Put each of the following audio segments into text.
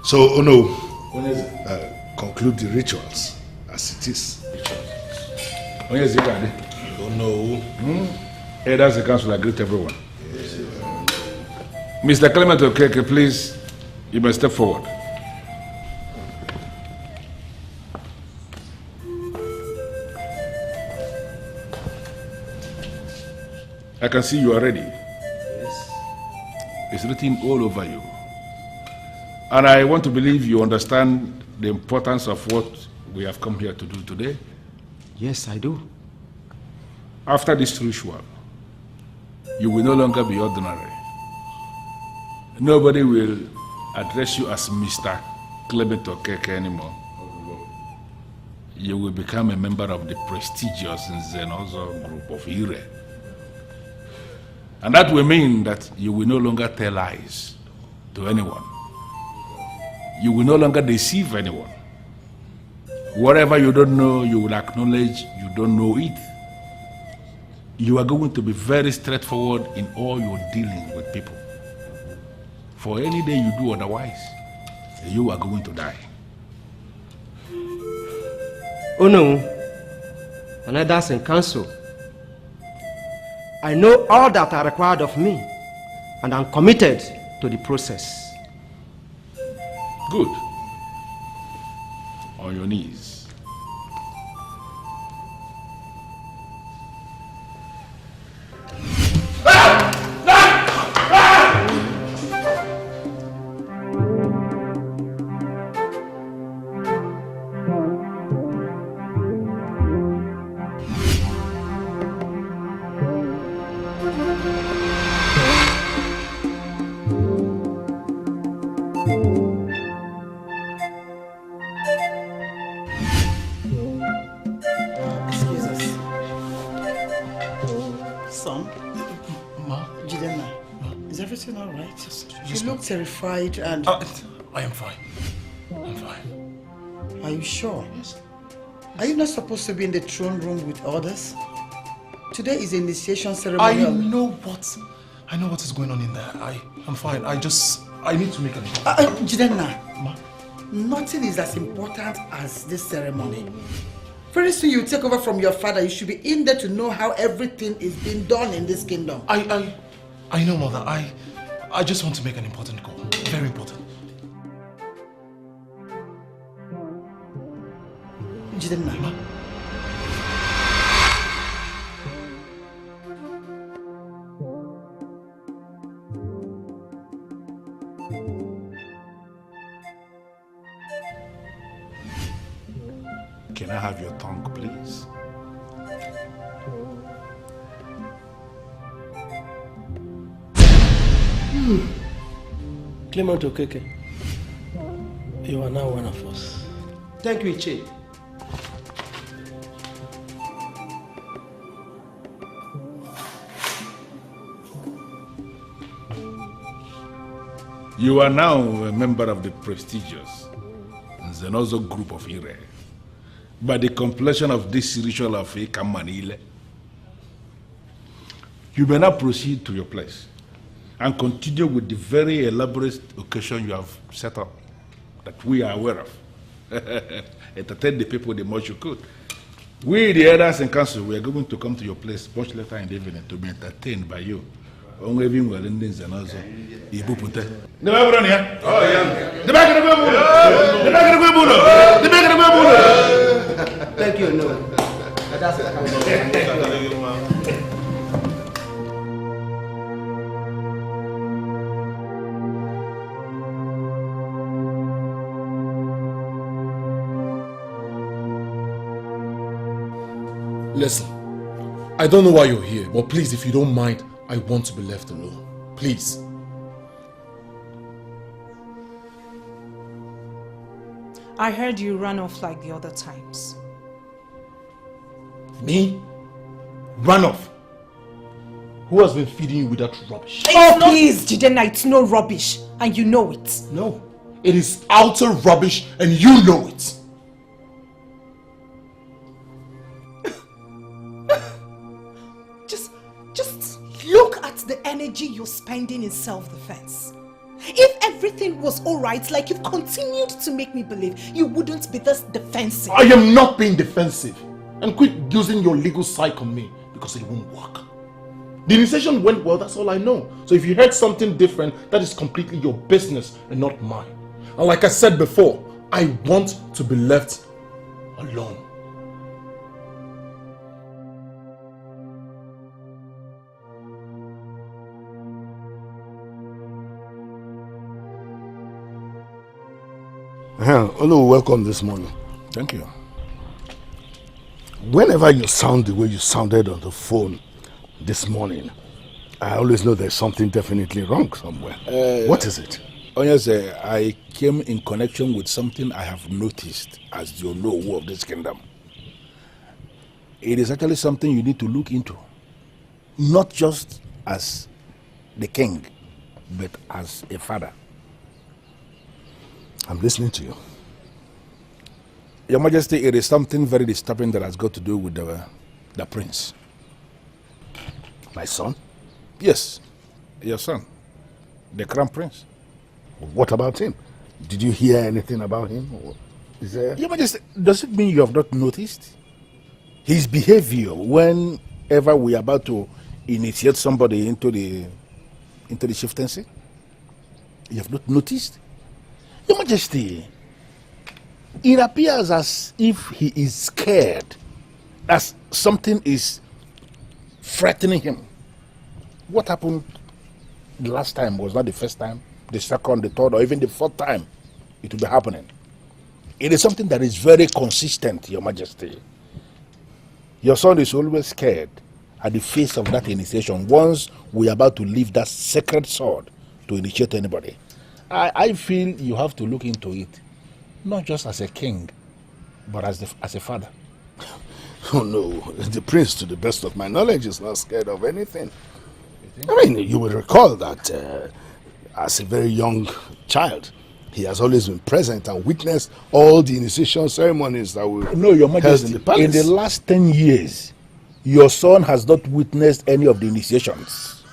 So, oh no, conclude the rituals as it is. Oh no. Hey, that's the council. I greet everyone. Yes. Mr. Clement Okeke, please, you may step forward. I can see you are ready. Yes. It's written all over you. And I want to believe you understand the importance of what we have come here to do today. Yes, I do. After this ritual, you will no longer be ordinary. Nobody will address you as Mr. Clement Okeke anymore. You will become a member of the prestigious Zenozo group of Ire. And that will mean that you will no longer tell lies to anyone. You will no longer deceive anyone. Whatever you don't know, you will acknowledge you don't know it. You are going to be very straightforward in all your dealings with people. For any day you do otherwise, you are going to die. Oh no, and that's in council. I know all that are required of me, and I'm committed to the process. Good. On your knees. Terrified and... I am fine. I'm fine. Are you sure? Yes. Are you not supposed to be in the throne room with others? Today is the initiation ceremony. I know what is going on in there. I'm fine. I need to make an Chidera, Ma? Nothing is as important as this ceremony. Very soon you take over from your father. You should be in there to know how everything is being done in this kingdom. I know, Mother. I just want to make an important call. Very important. Dinma. Ma? Can I have your tongue, please? Clement Okeke, you are now one of us. Thank you, Che. You are now a member of the prestigious Zenozo group of Ire. By the completion of this ritual of Ikamanile, you may now proceed to your place and continue with the very elaborate occasion you have set up that we are aware of. Entertain the people the most you could. We, the elders in council, we are going to come to your place much later in the evening to be entertained by you. Only even well in this and also. The back of the oh, yeah. The back of the Buddha! The back of the Buddha! The back of the Buddha! Thank you, no. That's Listen, I don't know why you're here, but please, if you don't mind, I want to be left alone. Please. I heard you run off like the other times. Me? Run off? Who has been feeding you with that rubbish? Oh, please, Chidera, it's no rubbish, and you know it. No, it is utter rubbish, and you know it. Just look at the energy you're spending in self-defense. If everything was alright, like you've continued to make me believe, you wouldn't be this defensive. I am not being defensive. And quit using your legal psych on me because it won't work. The initiation went well, that's all I know. So if you heard something different, that is completely your business and not mine. And like I said before, I want to be left alone. Hello, welcome this morning. Thank you. Whenever you sound the way you sounded on the phone this morning, I always know there's something definitely wrong somewhere. What is it? Oh yes, I came in connection with something I have noticed as the Olowo of this kingdom. It is actually something you need to look into. Not just as the king, but as a father. I'm listening to you. Your Majesty, it is something very disturbing that has got to do with the prince. My son? Yes, your son, the crown prince. What about him? Did you hear anything about him? Is there... Your Majesty, does it mean you have not noticed his behavior whenever we are about to initiate somebody into the chieftaincy? You have not noticed? Your Majesty, it appears as if he is scared, as something is threatening him. What happened the last time was not the first time, the second, the third, or even the fourth time it will be happening. It is something that is very consistent, Your Majesty. Your son is always scared at the face of that initiation once we are about to leave that sacred sword to initiate anybody. I feel you have to look into it, not just as a king, but as a father. Oh no, the prince, to the best of my knowledge, is not scared of anything. I mean, you will recall that as a very young child, he has always been present and witnessed all the initiation ceremonies that were No, Your Majesty, held in the palace. in the last 10 years, your son has not witnessed any of the initiations.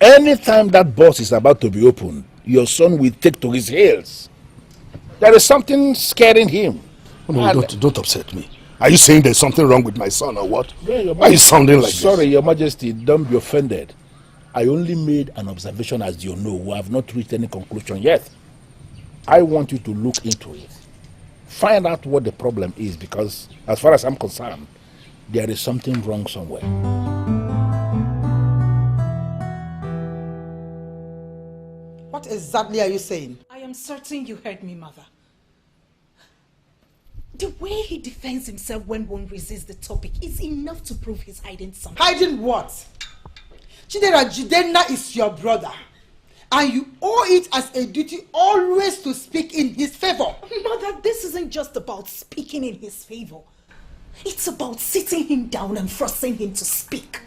Anytime that boss is about to be opened, your son will take to his heels. There is something scaring him. Oh, no, don't upset me. Are you saying there's something wrong with my son or what? Yeah, Your Why are you sounding like Sorry, this? Your Majesty, don't be offended. I only made an observation as you know. We have not reached any conclusion yet. I want you to look into it. Find out what the problem is, because as far as I'm concerned, there is something wrong somewhere. What exactly are you saying? I am certain you heard me, Mother. The way he defends himself when one resists the topic is enough to prove he's hiding something. Hiding what? Chidera, Dinma is your brother. And you owe it as a duty always to speak in his favor. Mother, this isn't just about speaking in his favor. It's about sitting him down and forcing him to speak.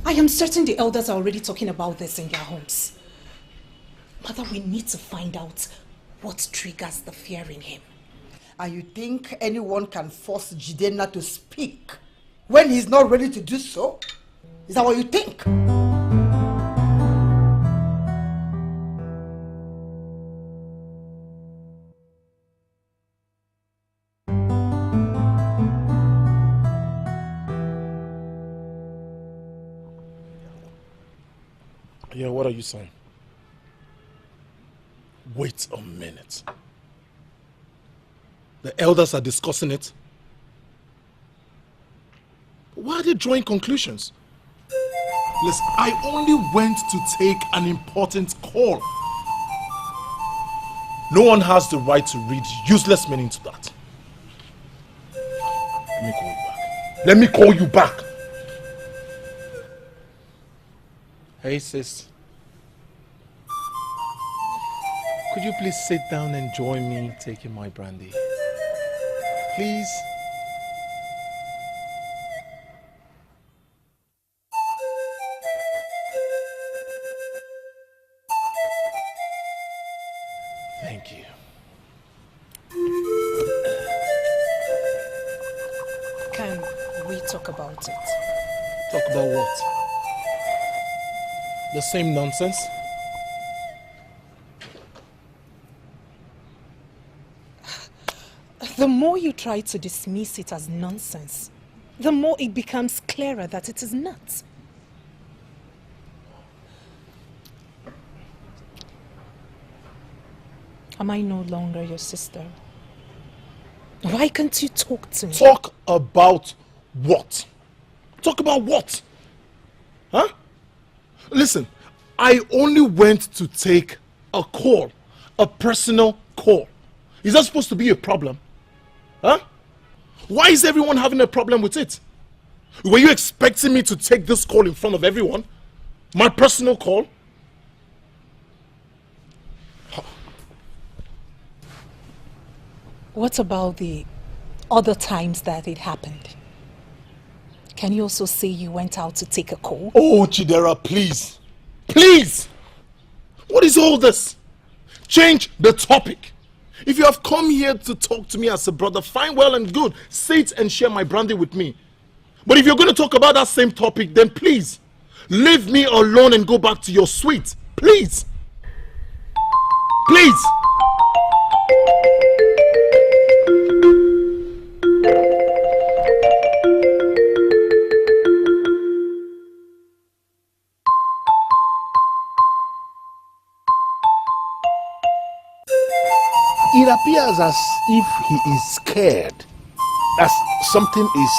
I am certain the elders are already talking about this in their homes. Mother, we need to find out what triggers the fear in him. And you think anyone can force Chidera to speak when he's not ready to do so? Is that what you think? Yeah, what are you saying? Wait a minute. The elders are discussing it. Why are they drawing conclusions? Listen, I only went to take an important call. No one has the right to read useless meaning to that. Let me call you back. Let me call you back. Hey, sis. Could you please sit down and join me taking my brandy? Please? Thank you. Can we talk about it? Talk about what? The same nonsense? The more you try to dismiss it as nonsense, the more it becomes clearer that it is not. Am I no longer your sister? Why can't you talk to me? Talk about what? Talk about what? Huh? Listen, I only went to take a call, a personal call. Is that supposed to be a problem? Huh? Why is everyone having a problem with it? Were you expecting me to take this call in front of everyone? My personal call? What about the other times that it happened? Can you also say you went out to take a call? Oh, Chidera, please. Please! What is all this? Change the topic. If you have come here to talk to me as a brother, fine, well and good. Sit and share my brandy with me. But if you're going to talk about that same topic, then please, leave me alone and go back to your suite. Please. Please. It appears as if he is scared, as something is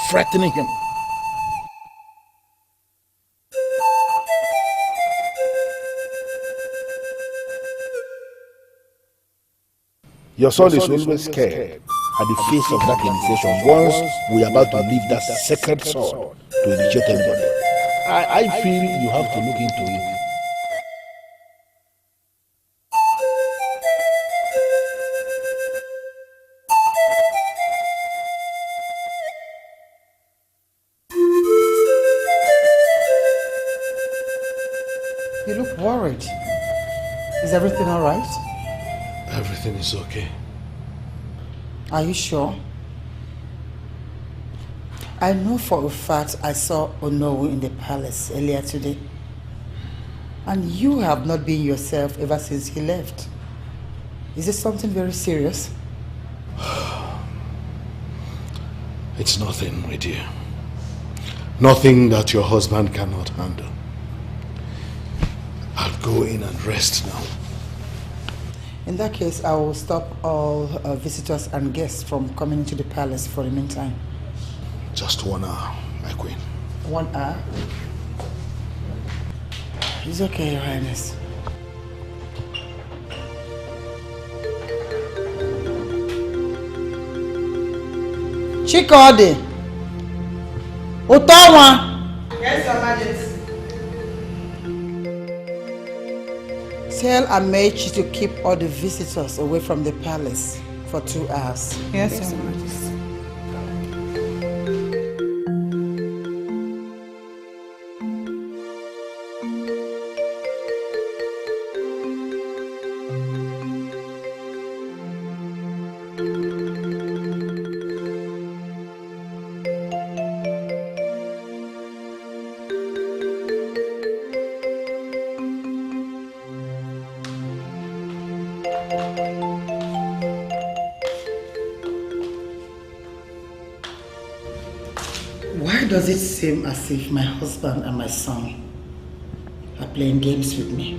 threatening him. Your son is always scared at the face of that initiation once we are about to leave that sacred sword to initiate anybody. I feel you have to look into it. You look worried. Is everything all right? Everything is okay. Are you sure? I know for a fact I saw Onowu in the palace earlier today. And you have not been yourself ever since he left. Is it something very serious? It's nothing, my dear. Nothing that your husband cannot handle. I'll go in and rest now. In that case, I will stop all visitors and guests from coming into the palace for the meantime. Just 1 hour, my queen. 1 hour? It's okay, Your Highness. Chikodi! Utawa! Yes, Your Majesty. Tell Amechi to keep all the visitors away from the palace for 2 hours. Yes, Your Majesty. Why does it seem as if my husband and my son are playing games with me?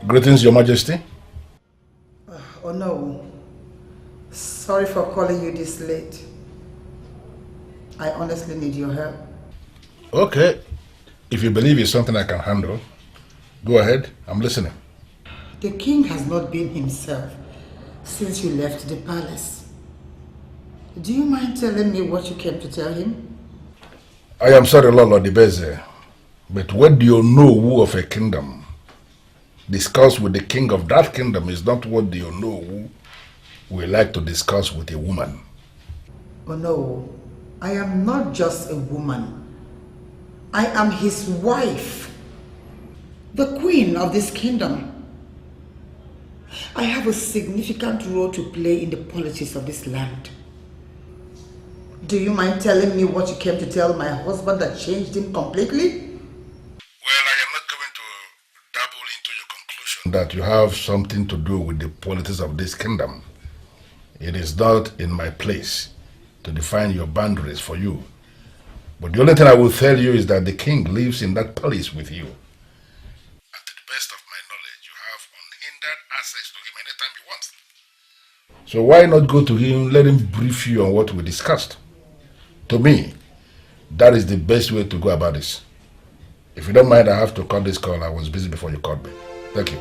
Greetings, Your Majesty. Oh no. Sorry for calling you this late. I honestly need your help. Okay. If you believe it's something I can handle, go ahead. I'm listening. The king has not been himself since you left the palace. Do you mind telling me what you came to tell him? I am sorry, Lord Dibeze, but what do you know who of a kingdom? Discuss with the king of that kingdom is not what do you know who we like to discuss with a woman. Oh no, I am not just a woman. I am his wife, the queen of this kingdom. I have a significant role to play in the politics of this land. Do you mind telling me what you came to tell my husband that changed him completely? Well, I am not going to dabble into your conclusion that you have something to do with the politics of this kingdom. It is not in my place to define your boundaries for you. But the only thing I will tell you is that the king lives in that palace with you. And to the best of my knowledge, you have unhindered access to him anytime you want. So why not go to him, let him brief you on what we discussed? To me, that is the best way to go about this. If you don't mind, I have to cut this call. I was busy before you called me. Thank you.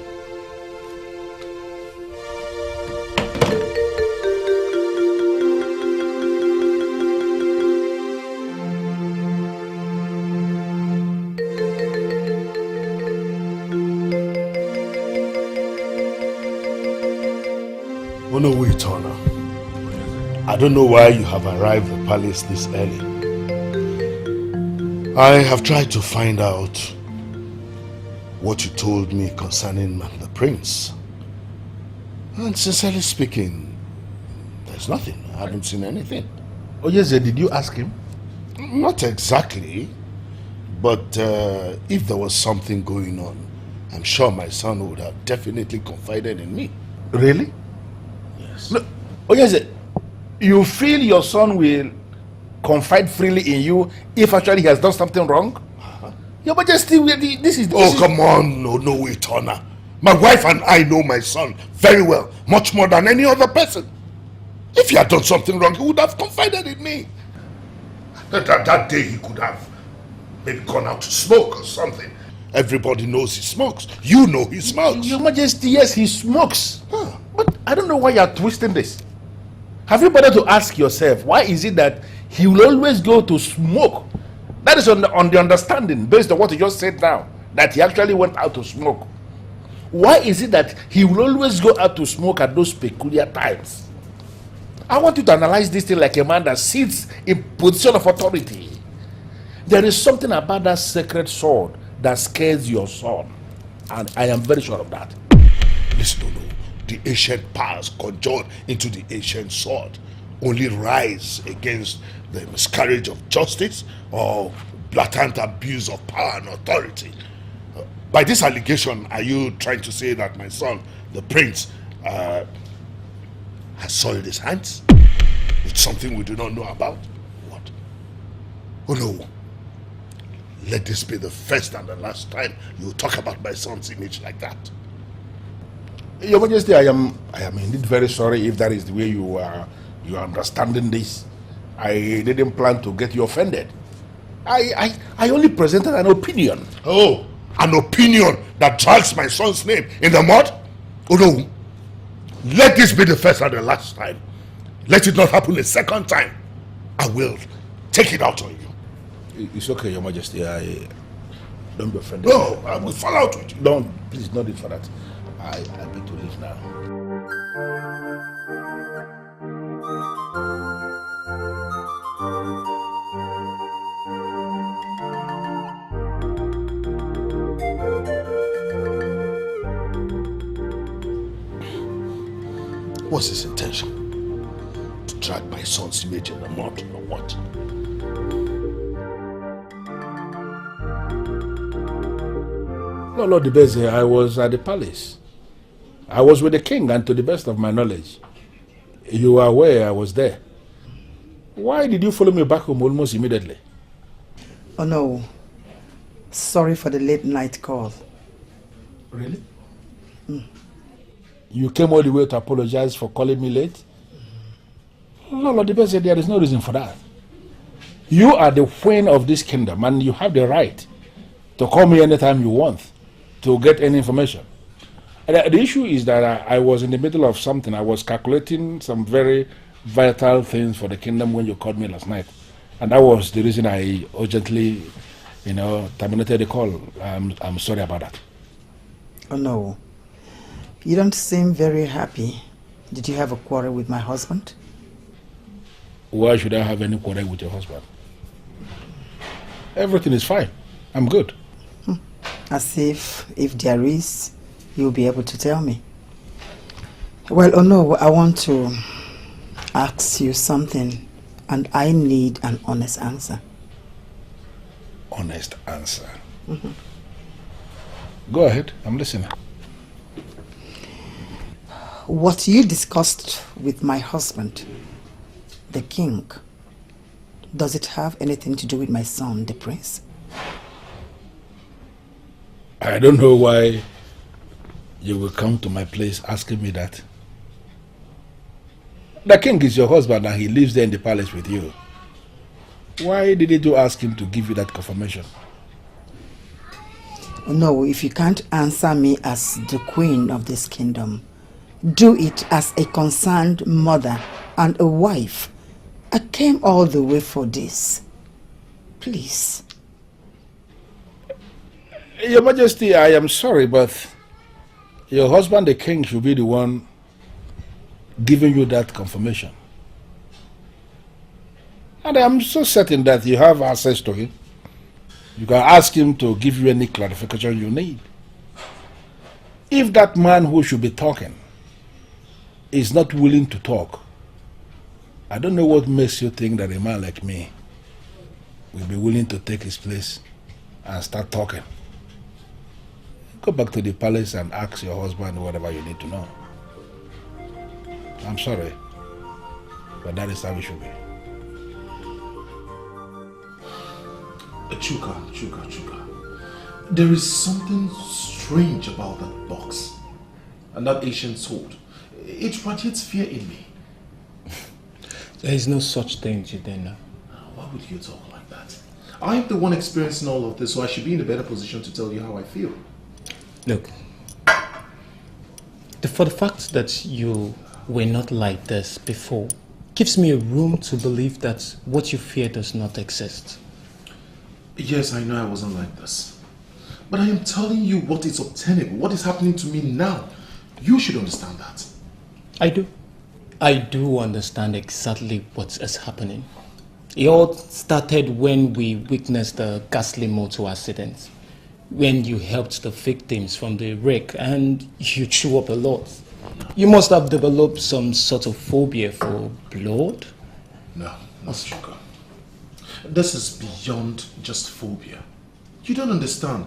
Oh no, wait, Honor. I don't know why you have arrived at the palace this early. I have tried to find out what you told me concerning the prince. And sincerely speaking, there's nothing. I haven't seen anything. Oh yes, did you ask him? Not exactly. But if there was something going on, I'm sure my son would have definitely confided in me. Really? Yes. No. Oh yes, you feel your son will confide freely in you if actually he has done something wrong? Your Majesty, this is... Come on. No, wait, Honor. My wife and I know my son very well, much more than any other person. If he had done something wrong, he would have confided in me. That day he could have maybe gone out to smoke or something. Everybody knows he smokes. You know he smokes. Your Majesty, yes, he smokes. But I don't know why you are twisting this. Have you bothered to ask yourself, why is it that he will always go to smoke? That is on the understanding, based on what you just said now, that he actually went out to smoke. Why is it that he will always go out to smoke at those peculiar times? I want you to analyze this thing like a man that sits in position of authority. There is something about that sacred sword that scares your son, and I am very sure of that. Listen, no. The ancient powers conjured into the ancient sword only rise against the miscarriage of justice or blatant abuse of power and authority. By this allegation, are you trying to say that my son, the prince, has soiled his hands with something we do not know about? What? Oh no. Let this be the first and the last time you talk about my son's image like that. Your Majesty, I am indeed very sorry if that is the way you are understanding this. I didn't plan to get you offended. I only presented an opinion. Oh, an opinion that drags my son's name in the mud? Oh no. Let this be the first and the last time. Let it not happen a second time. I will take it out on you. It's okay, Your Majesty. Don't be offended. No, I will fall out with you. Don't, please, not it for that. I beg to leave now. What's his intention? To drag my son's image in the mud or what? No, Lord Dibeze, I was at the palace. I was with the king, and to the best of my knowledge, you are aware I was there. Why did you follow me back home almost immediately? Oh no. Sorry for the late night call. Really? You came all the way to apologize for calling me late? No, Lord Dibeze, there is no reason for that. You are the queen of this kingdom, and you have the right to call me anytime you want to get any information. The issue is that I was in the middle of something. I was calculating some very vital things for the kingdom when you called me last night. And that was the reason I urgently, terminated the call. I'm sorry about that. Oh no. You don't seem very happy. Did you have a quarrel with my husband? Why should I have any quarrel with your husband? Everything is fine. I'm good. As if there is, you'll be able to tell me. Well, oh no, I want to ask you something, and I need an honest answer. Honest answer? Mm-hmm. Go ahead, I'm listening. What you discussed with my husband, the king, does it have anything to do with my son, the prince? I don't know why you will come to my place asking me that. The king is your husband and he lives there in the palace with you. Why didn't you ask him to give you that confirmation? No, if you can't answer me as the queen of this kingdom, do it as a concerned mother and a wife. I came all the way for this. Please. Your Majesty, I am sorry, but your husband, the king, should be the one giving you that confirmation. And I am so certain that you have access to him. You can ask him to give you any clarification you need. If that man who should be talking is not willing to talk, I don't know what makes you think that a man like me will be willing to take his place and start talking. Go back to the palace and ask your husband whatever you need to know. I'm sorry, but that is how it should be. Chuka. There is something strange about that box and that ancient sword. It radiates fear in me. There is no such thing, Chidera. Why would you talk like that? I am the one experiencing all of this, so I should be in a better position to tell you how I feel. Look, for the fact that you were not like this before gives me a room to believe that what you fear does not exist. Yes, I know I wasn't like this. But I am telling you what is obtainable, what is happening to me now. You should understand that. I do. I do understand exactly what is happening. It all started when we witnessed the ghastly motor accident. When you helped the victims from the wreck and you threw up a lot. You must have developed some sort of phobia for blood? No, not Chuka. This is beyond just phobia. You don't understand.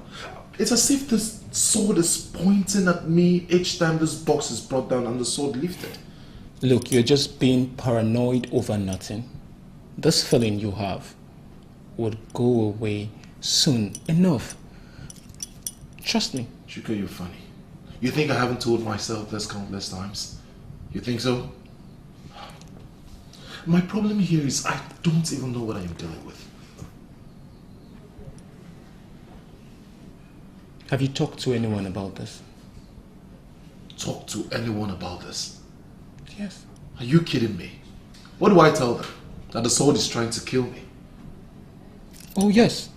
It's as if this sword is pointing at me each time this box is brought down and the sword lifted. Look, you're just being paranoid over nothing. This feeling you have would go away soon enough. Trust me. Chuka, you're funny. You think I haven't told myself this countless times? You think so? My problem here is I don't even know what I am dealing with. Have you talked to anyone about this? Talk to anyone about this? Yes. Are you kidding me? What do I tell them? That the sword is trying to kill me? Oh yes.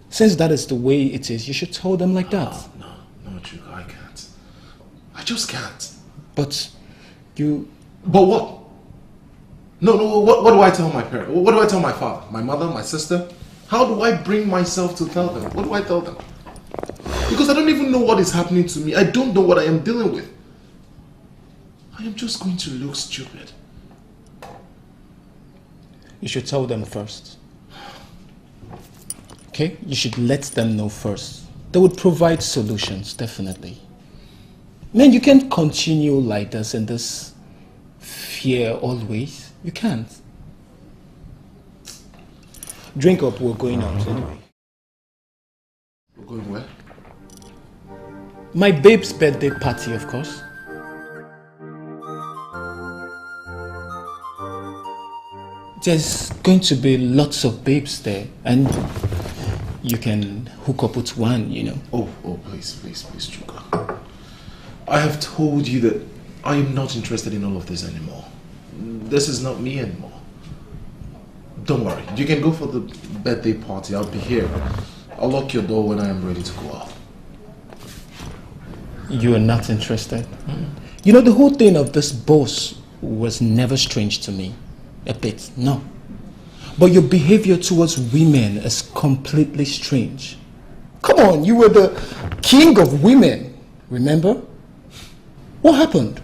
Since that is the way it is, you should tell them like that. No, Chuka, I can't. I just can't. But you... But what? No, what do I tell my parents? What do I tell my father? My mother? My sister? How do I bring myself to tell them? What do I tell them? Because I don't even know what is happening to me. I don't know what I am dealing with. I am just going to look stupid. You should tell them first. Okay? You should let them know first. They would provide solutions, definitely. Man, you can't continue like this in this fear always. You can't. Drink up, we're going out anyway. We're going where? My babe's birthday party, of course. There's going to be lots of babes there, and you can hook up with one, you know. Oh, please, Chuka. I have told you that I am not interested in all of this anymore. This is not me anymore. Don't worry. You can go for the birthday party. I'll be here. I'll lock your door when I am ready to go out. You are not interested? You know, the whole thing of this boss was never strange to me. A bit, no. But your behavior towards women is completely strange. Come on, you were the king of women, remember? What happened?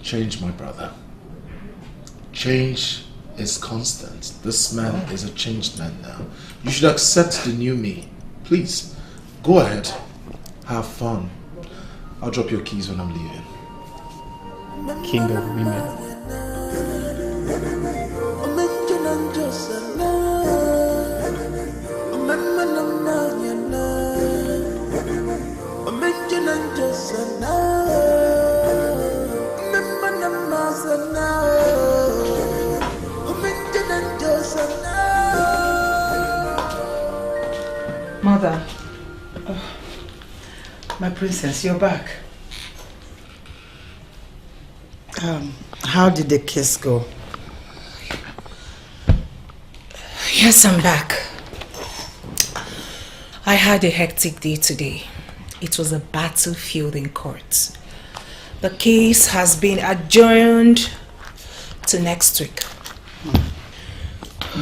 Change, my brother. Change is constant. This man is a changed man now. You should accept the new me. Please, go ahead. Have fun. I'll drop your keys when I'm leaving. King of women. Mother, my princess, you're back. How did the kiss go? Yes, I'm back. I had a hectic day today. It was a battlefield in court. The case has been adjourned to next week.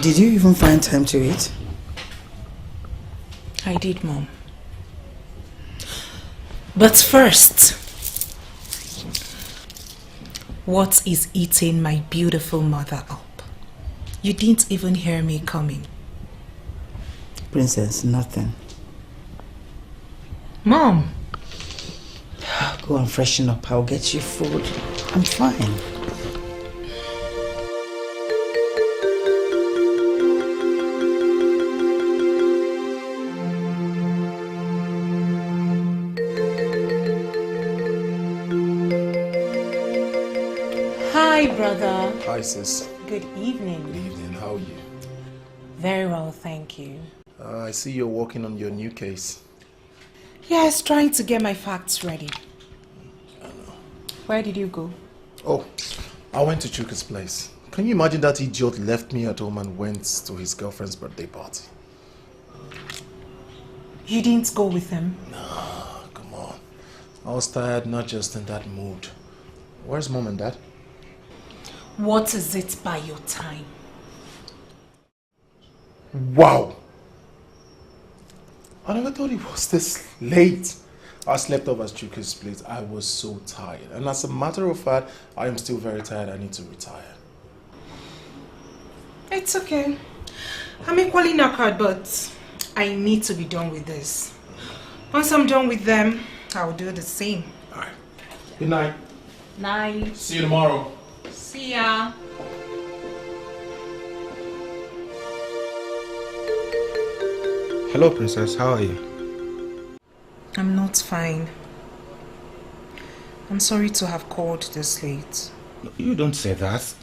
Did you even find time to eat? I did, Mom. But first, what is eating my beautiful mother up? You didn't even hear me coming. Princess, nothing. Mom. Go and freshen up. I'll get you food. I'm fine. Hi, brother. Hi, sis. Good evening. Good evening. How are you? Very well, thank you. I see you're working on your new case. Yes, trying to get my facts ready. Where did you go? Oh, I went to Chuka's place. Can you imagine that idiot left me at home and went to his girlfriend's birthday party? You didn't go with him? Nah, come on. I was tired, not just in that mood. Where's Mom and Dad? What is it by your time? Wow! I never thought it was this late. I slept off at Chuka's place. I was so tired. And as a matter of fact, I am still very tired. I need to retire. It's okay. I'm equally knackered, but I need to be done with this. Once I'm done with them, I'll do the same. Alright. Good night. Night. See you tomorrow. See ya. Hello, Princess. How are you? I'm not fine. I'm sorry to have called this late. You don't say that.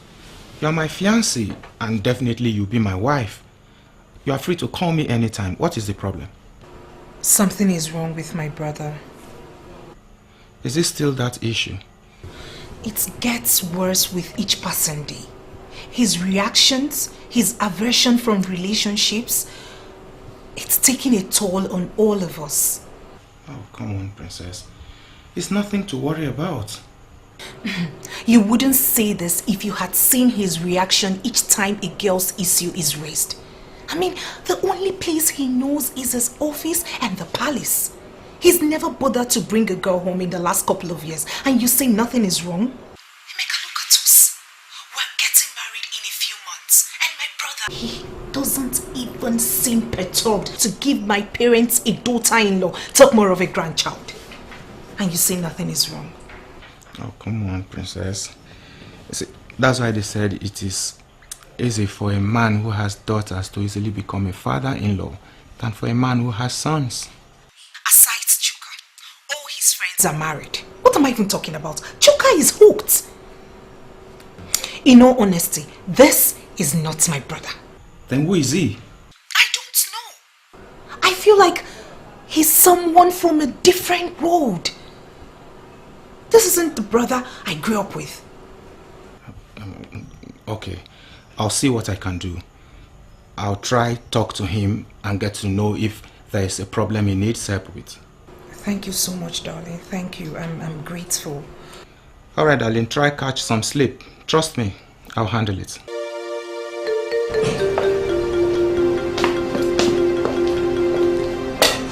You are my fiance, and definitely you'll be my wife. You are free to call me anytime. What is the problem? Something is wrong with my brother. Is it still that issue? It gets worse with each passing day. His reactions, his aversion from relationships, it's taking a toll on all of us. Oh, come on, Princess. It's nothing to worry about. You wouldn't say this if you had seen his reaction each time a girl's issue is raised. I mean, the only place he knows is his office and the palace. He's never bothered to bring a girl home in the last couple of years, and you say nothing is wrong? Emeka, look at us. We're getting married in a few months, and my brother, he doesn't even seem perturbed to give my parents a daughter-in-law, talk more of a grandchild. And you say nothing is wrong. Oh, come on, Princess. See, that's why they said it is easy for a man who has daughters to easily become a father-in-law than for a man who has sons. Aside Chuka, all his friends are married. What am I even talking about? Chuka is hooked. In all honesty, this is not my brother. Then who is he? I don't know. I feel like he's someone from a different world. This isn't the brother I grew up with. Okay, I'll see what I can do. I'll try talk to him and get to know if there is a problem he needs help with. Thank you so much, darling. Thank you. I'm grateful. All right, darling, try catch some sleep. Trust me, I'll handle it.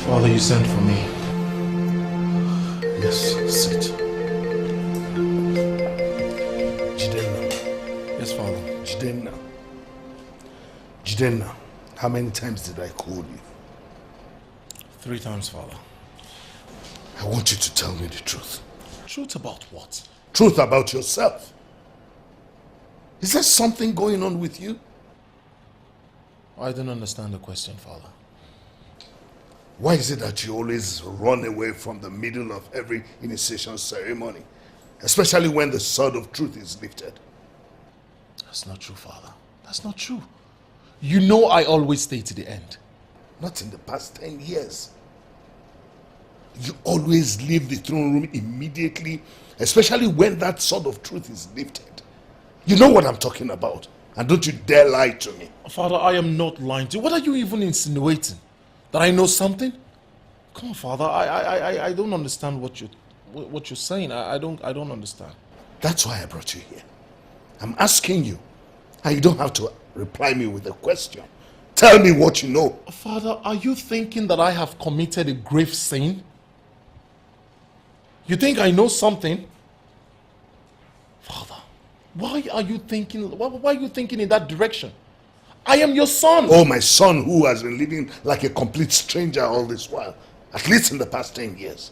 Father, you sent for me. Yes, sit. Dinma, how many times did I call you? 3 times, Father. I want you to tell me the truth. Truth about what? Truth about yourself. Is there something going on with you? I don't understand the question, Father. Why is it that you always run away from the middle of every initiation ceremony? Especially when the sword of truth is lifted. That's not true, Father. That's not true. You know I always stay to the end. Not in the past 10 years. You always leave the throne room immediately, especially when that sword of truth is lifted. You know what I'm talking about. And don't you dare lie to me. Father, I am not lying to you. What are you even insinuating? That I know something? Come on, Father. I don't understand what you're saying. I don't understand. That's why I brought you here. I'm asking you. And you don't have to reply me with a question. Tell me what you know. Father, are you thinking that I have committed a grave sin? You think I know something? Father, why are you thinking in that direction? I am your son. Oh, my son who has been living like a complete stranger all this while. At least in the past 10 years.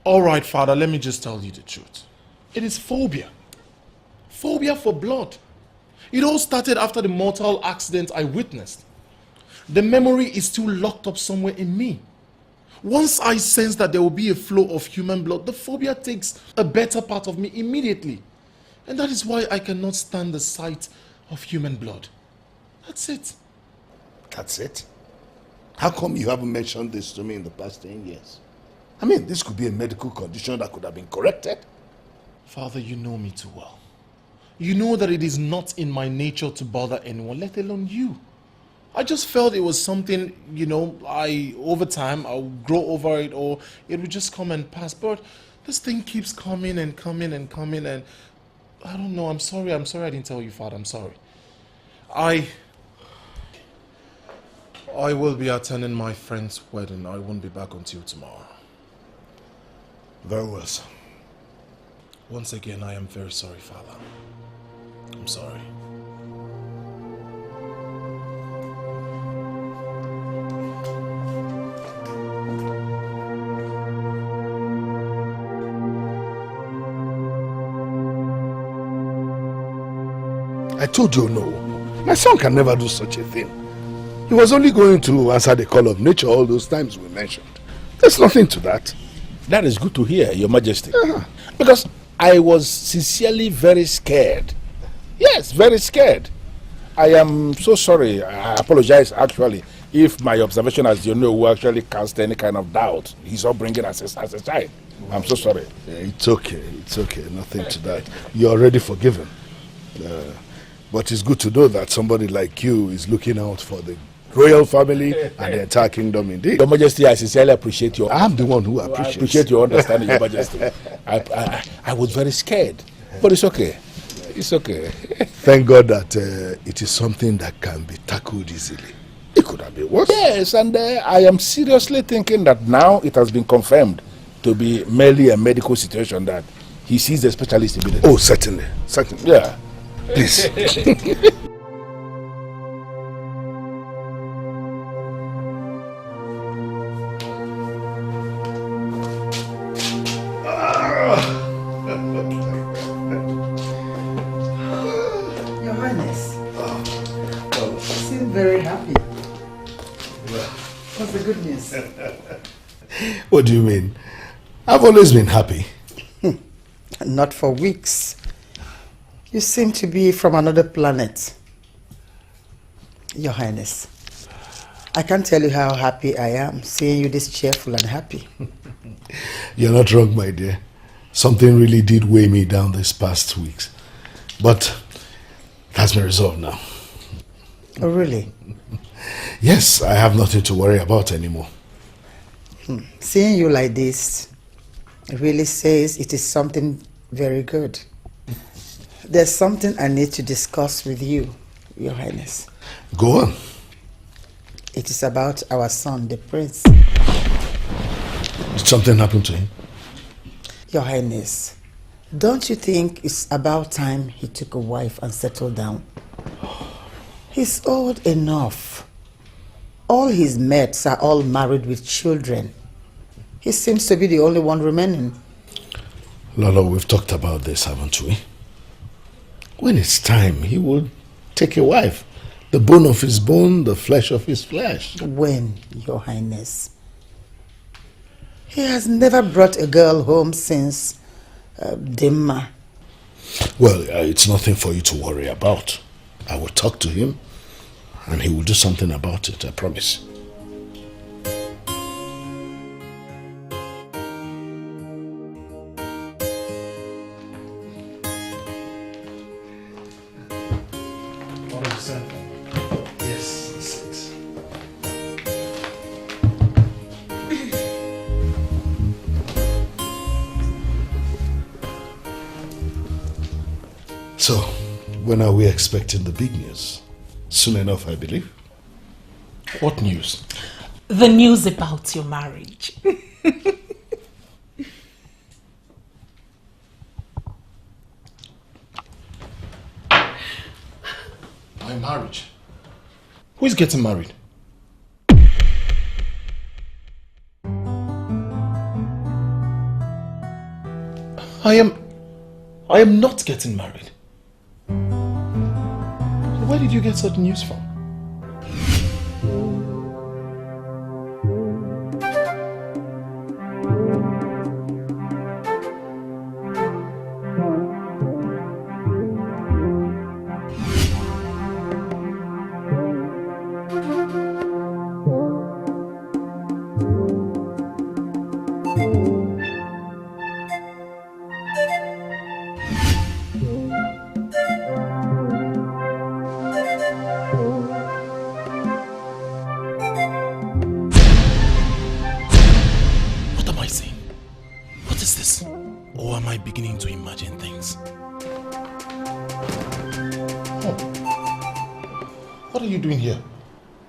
All right, Father, let me just tell you the truth. It is phobia. Phobia for blood. It all started after the mortal accident I witnessed. The memory is still locked up somewhere in me. Once I sense that there will be a flow of human blood, the phobia takes a better part of me immediately. And that is why I cannot stand the sight of human blood. That's it. That's it? How come you haven't mentioned this to me in the past 10 years? I mean, this could be a medical condition that could have been corrected. Father, you know me too well. You know that it is not in my nature to bother anyone, let alone you. I just felt it was something, over time, I'll grow over it or it will just come and pass. But this thing keeps coming and coming and coming and I don't know. I'm sorry I didn't tell you, Father. I'm sorry. I will be attending my friend's wedding. I won't be back until tomorrow. Very well, sir. Once again, I am very sorry, Father. I'm sorry. I told you no. My son can never do such a thing. He was only going to answer the call of nature all those times we mentioned. There's nothing to that. That is good to hear, Your Majesty. Because I was sincerely very scared. Yes, very scared. I am so sorry. I apologize, actually, if my observation as will actually cast any kind of doubt. He's upbringing as a child. I'm so sorry. It's okay. It's okay. Nothing to that. You're already forgiven. But it's good to know that somebody like you is looking out for the royal family and the entire kingdom indeed. Your Majesty, I sincerely appreciate your... I'm the one who appreciates. I appreciate your understanding, Your Majesty. I was very scared, but it's okay. It's okay. Thank God that it is something that can be tackled easily. It could have been worse. Yes, and I am seriously thinking that now it has been confirmed to be merely a medical situation that he sees a specialist immediately. Oh, certainly. Certainly. Yeah. Please. Your Highness, you seem very happy. What's the good news? What do you mean? I've always been happy. Not for weeks. You seem to be from another planet. Your Highness, I can't tell you how happy I am seeing you this cheerful and happy. You're not wrong, my dear. Something really did weigh me down these past weeks. But that's been resolved now. Oh, really? Yes, I have nothing to worry about anymore. Seeing you like this really says it is something very good. There's something I need to discuss with you, Your Highness. Go on. It is about our son, the prince. Did something happen to him? Your Highness, Don't you think it's about time he took a wife and settled down? He's old enough. All his mates are all married with children. He seems to be the only one remaining. Lolo, we've talked about this, haven't we? When it's time, he will take a wife. The bone of his bone, the flesh of his flesh. When, Your Highness? He has never brought a girl home since Dinma. Well, it's nothing for you to worry about. I will talk to him and he will do something about it, I promise. So, when are we expecting the big news? Soon enough, I believe. What news? The news about your marriage. My marriage? Who is getting married? I am not getting married. Where did you get such news from?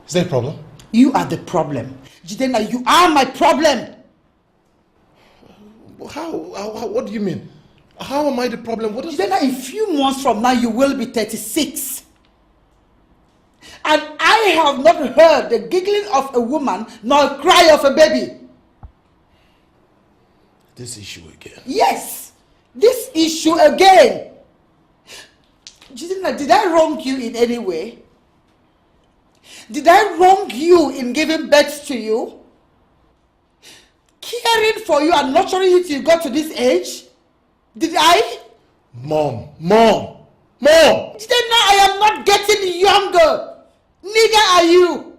Is there a problem? You are the problem. Chidera, you are my problem. How? What do you mean? How am I the problem? What is... Chidera, in a few months from now, you will be 36. And I have not heard the giggling of a woman nor a cry of a baby. This issue again? Yes, this issue again. Chidera, did I wrong you in any way? Did I wrong you in giving birth to you? Caring for you and nurturing you till you got to this age? Did I? Mom! Chidera, I am not getting younger. Neither are you.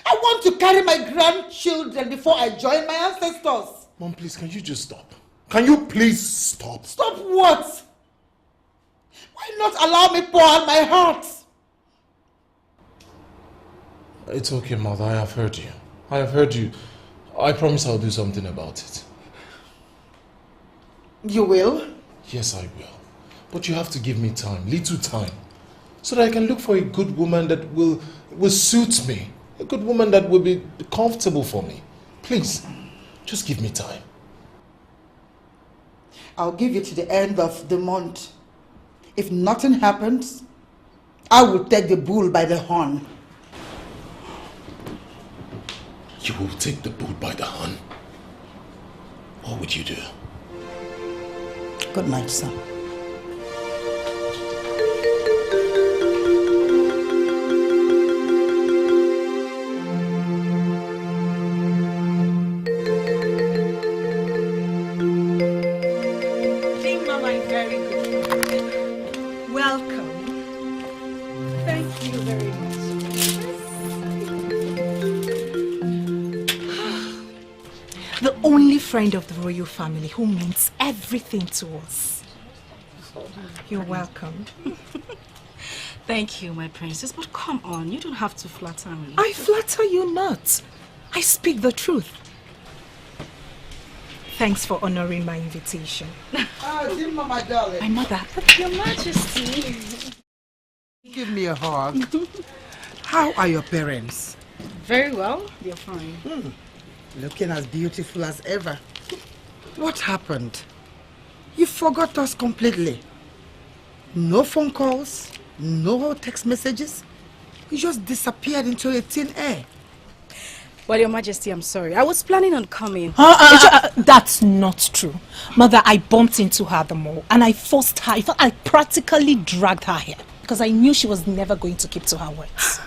I want to carry my grandchildren before I join my ancestors. Mom, please, can you just stop? Can you please stop? Stop what? Why not allow me pour out my heart? It's okay, Mother. I have heard you. I promise I'll do something about it. You will? Yes, I will. But you have to give me time, little time, so that I can look for a good woman that will suit me. A good woman that will be comfortable for me. Please, just give me time. I'll give you to the end of the month. If nothing happens, I will take the bull by the horn. You will take the bull by the horn? What would you do? Good night, son. Dinma, my very good friend. Welcome. Thank you very much. The only friend of the royal family who means everything to us. You're welcome. Thank you, my princess, but come on, you don't have to flatter me. I flatter you not. I speak the truth. Thanks for honoring my invitation. Dinma, my darling. My mother. Your Majesty. Give me a hug. How are your parents? Very well. They're fine. Looking as beautiful as ever. What happened? You forgot us completely. No phone calls, no text messages. You just disappeared into a thin air. Well, Your Majesty, I'm sorry. I was planning on coming. That's not true. Mother, I bumped into her at the mall and I forced her. In fact, I practically dragged her here because I knew she was never going to keep to her words.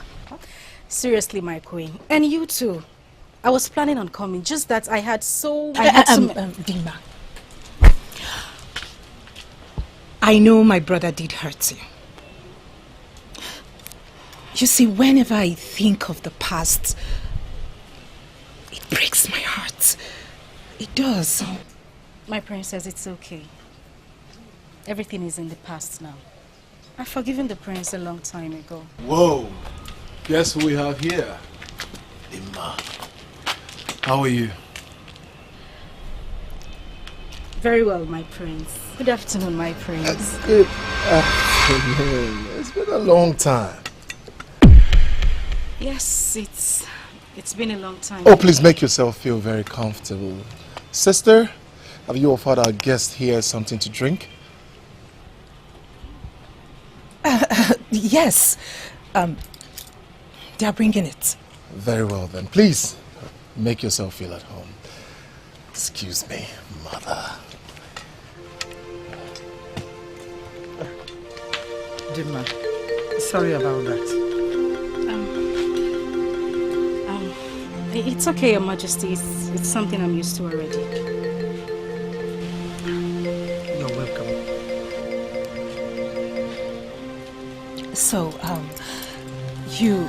Seriously, my queen. And you too. I was planning on coming, just that I had so... Dinma. I know my brother did hurt you. You see, whenever I think of the past, it breaks my heart. It does. My princess, it's okay. Everything is in the past now. I've forgiven the prince a long time ago. Whoa! Guess who we have here? Dinma. How are you? Very well, my prince. Good afternoon, my prince. Good afternoon. It's been a long time. Yes, it's been a long time. Oh, please make yourself feel very comfortable. Sister, have you offered our guest here something to drink? Yes. They are bringing it. Very well then. Please, make yourself feel at home. Excuse me, mother. Dinma, sorry about that. It's okay, Your Majesty. It's something I'm used to already. You're welcome. So, you...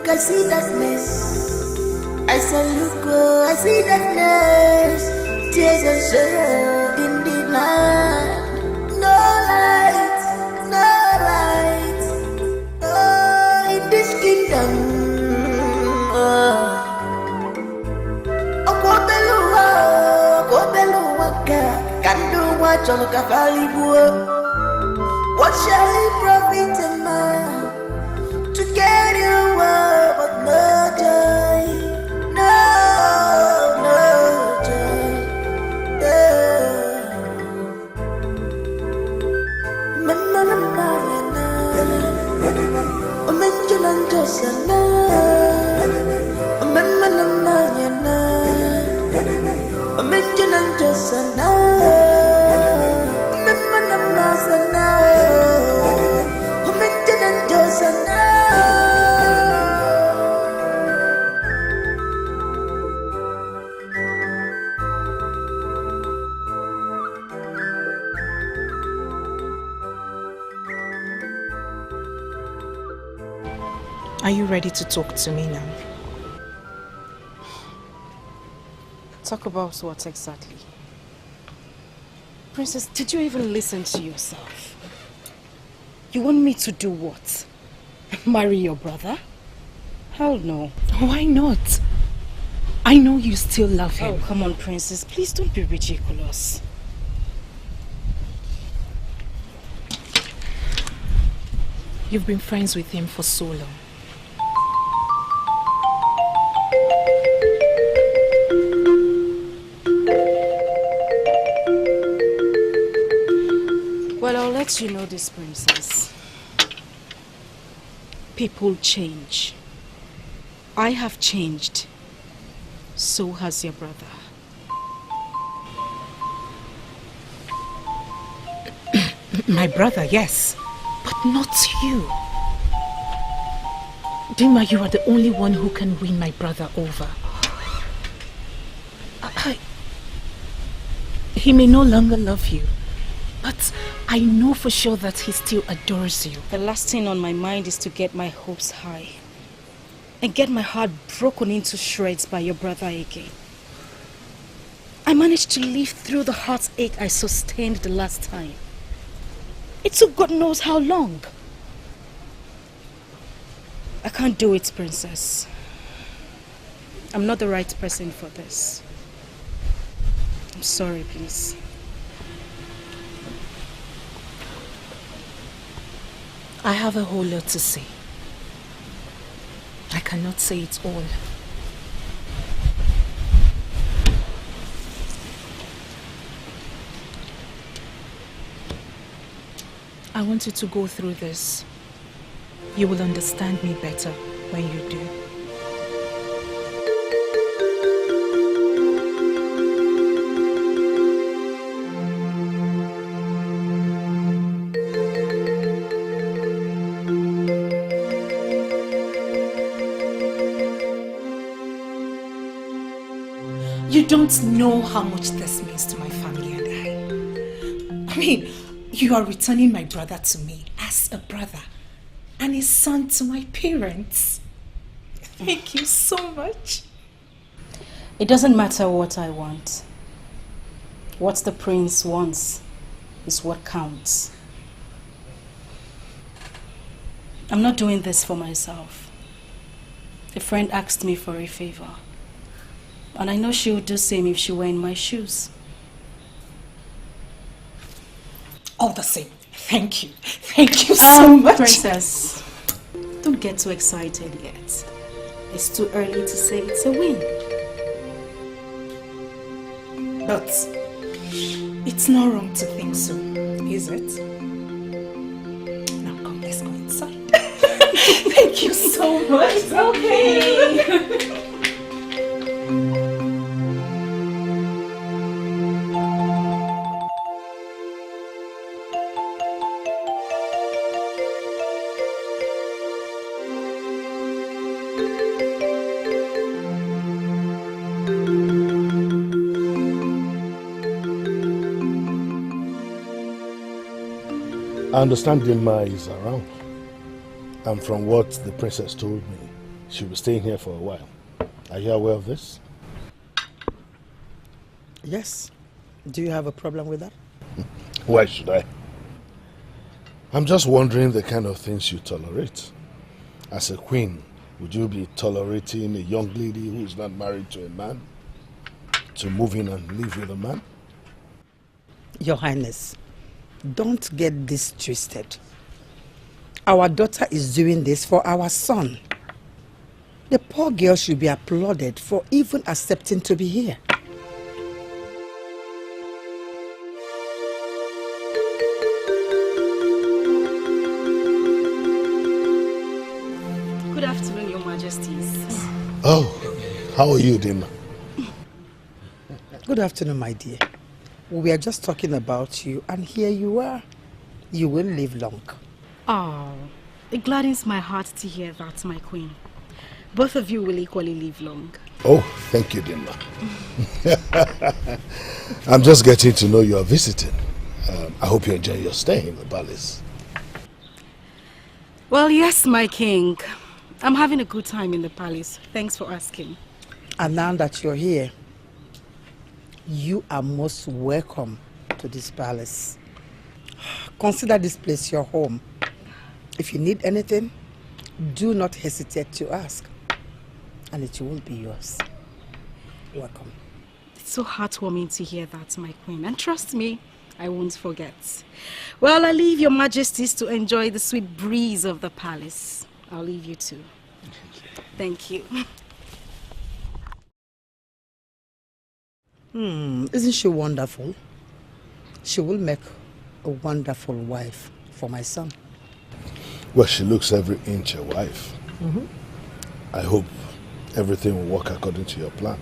I see darkness. I say, look, oh, I see darkness. Tears and sorrow in the night. No light, no light. Oh, in this kingdom. Oh, can do what you look at. What shall it profit a man to get you well, but no joy, no joy. Are you ready to talk to me now? Talk about what exactly? Princess, did you even listen to yourself? You want me to do what? Marry your brother? Hell no. Why not? I know you still love him. Oh, come on, Princess. Please don't be ridiculous. You've been friends with him for so long. Well, I'll let you know this, Princess. People change. I have changed. So has your brother. My brother, yes. But not you. Dinma, you are the only one who can win my brother over. He may no longer love you, but I know for sure that he still adores you. The last thing on my mind is to get my hopes high. and get my heart broken into shreds by your brother again. I managed to live through the heartache I sustained the last time. It took God knows how long. I can't do it, Princess. I'm not the right person for this. I'm sorry, please. I have a whole lot to say. I cannot say it all. I want you to go through this. You will understand me better when you do. You don't know how much this means to my family and I mean, you are returning my brother to me as a brother and a son to my parents. Thank you so much. It doesn't matter what I want. What the prince wants is what counts. I'm not doing this for myself. A friend asked me for a favor. And I know she would do the same if she were in my shoes. All the same, thank you. Thank you so much. Princess, don't get too excited yet. It's too early to say it's a win. But it's not wrong to think so, is it? Now come, let's go inside. Thank you so much. It's okay. I understand Dinma is around. And from what the princess told me, she'll be staying here for a while. Are you aware of this? Yes. Do you have a problem with that? Why should I? I'm just wondering the kind of things you tolerate. As a queen, would you be tolerating a young lady who is not married to a man to move in and live with a man? Your Highness, don't get this twisted. Our daughter is doing this for our son. The poor girl should be applauded for even accepting to be here. Good afternoon, Your Majesties. Oh, how are you, Dinma? Good afternoon, my dear. We were just talking about you, and here you are. You will live long. Oh, it gladdens my heart to hear that, my queen. Both of you will equally live long. Oh, thank you, Dinma. I'm just getting to know you are visiting. I hope you enjoy your stay in the palace. Well, yes, my king. I'm having a good time in the palace. Thanks for asking. And now that you're here, you are most welcome to this palace. Consider this place your home. If you need anything, do not hesitate to ask, and it will be yours. Welcome. It's so heartwarming to hear that, my queen. And trust me, I won't forget. Well, I leave your majesties to enjoy the sweet breeze of the palace. I'll leave you too. Thank you. Isn't she wonderful? She will make a wonderful wife for my son. Well, she looks every inch a wife. I hope everything will work according to your plan.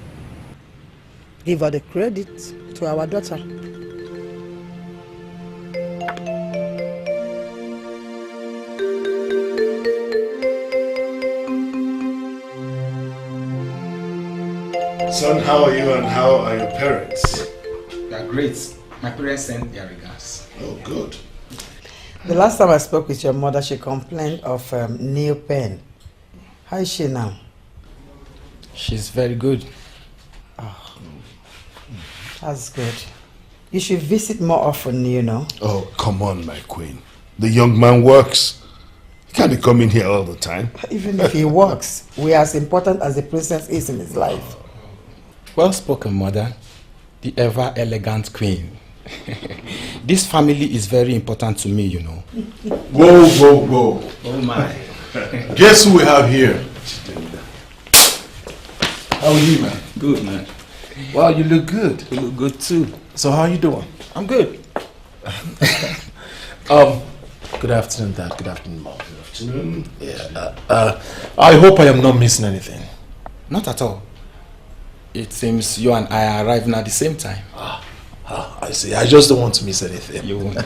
Give her the credit to our daughter. Son, how are you and how are your parents? They are great. My parents sent their regards. Oh, good. The last time I spoke with your mother, she complained of nail pain. How is she now? She's very good. Oh, that's good. You should visit more often, you know. Oh, come on, my queen. The young man works. He can't be coming here all the time. Even if he works, we are as important as the princess is in his life. Well spoken, mother. The ever elegant queen. This family is very important to me, you know. Whoa, whoa, whoa. Oh my. Guess who we have here? How are you, man? Good, man. Wow, you look good. You look good too. So how are you doing? I'm good. Good afternoon, Dad. Good afternoon, Mom. Good afternoon. Yeah. I hope I am not missing anything. Not at all. It seems you and I are arriving at the same time. I see. I just don't want to miss anything. You won't.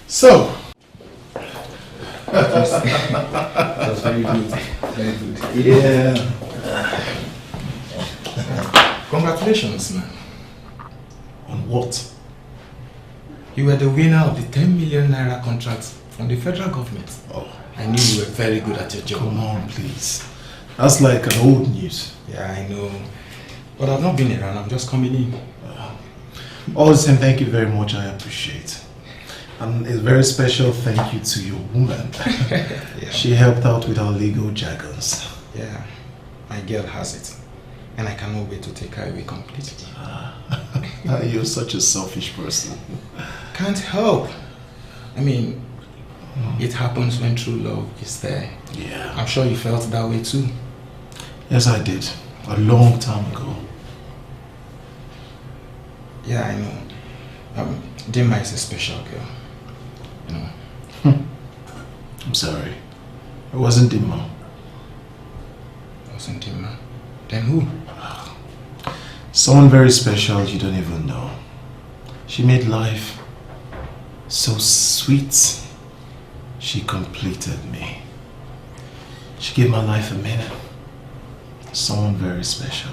So. That's very good. Very good. Yeah. Congratulations, man. On what? You were the winner of the 10 million naira contract from the federal government. Oh. I knew you were very good at your job. Come on, please. That's like an old news. Yeah, I know. But I've not been around. I'm just coming in. All the same, thank you very much. I appreciate. And a very special thank you to your woman. Yeah. She helped out with our legal jargons. Yeah, my girl has it. And I cannot wait to take her away completely. You're such a selfish person. Can't help. I mean, it happens when true love is there. Yeah. I'm sure you felt that way too. Yes, I did. A long time ago. Yeah, I know. Dinma is a special girl. You know. I'm sorry. It wasn't Dinma. It wasn't Dinma. Then who? Someone very special you don't even know. She made life so sweet. She completed me. She gave my life a meaning. Someone very special.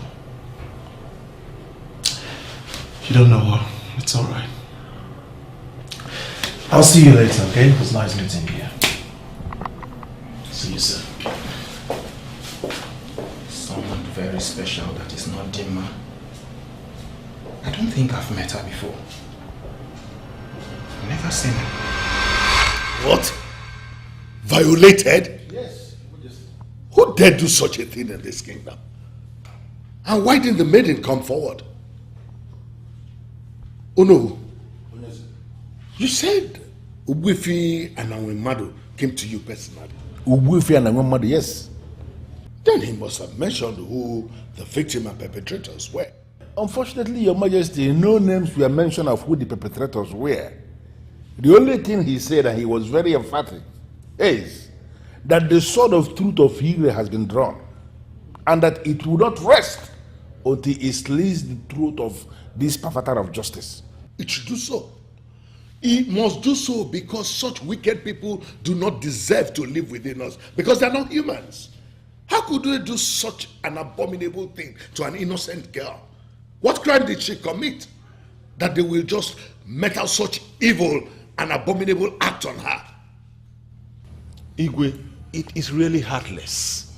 You don't know her. It's alright. I'll see you later, okay? It was nice meeting you. See you soon. Someone very special that is not Dinma. I don't think I've met her before. I've never seen her. What? Violated? Yes. Who dare do such a thing in this kingdom? And why didn't the maiden come forward? Oh no. You said Ubifi and Awemado came to you personally. Ubifi and Awemado, yes. Then he must have mentioned who the victim and perpetrators were. Unfortunately, Your Majesty, no names were mentioned of who the perpetrators were. The only thing he said, and he was very emphatic, is that the sword of truth of Hire has been drawn, and that it will not rest until it slays the truth of this perpetrator of justice. It should do so. It must do so because such wicked people do not deserve to live within us, because they are not humans. How could they do such an abominable thing to an innocent girl? What crime did she commit that they will just make out such evil and abominable act on her? Igwe, it is really heartless.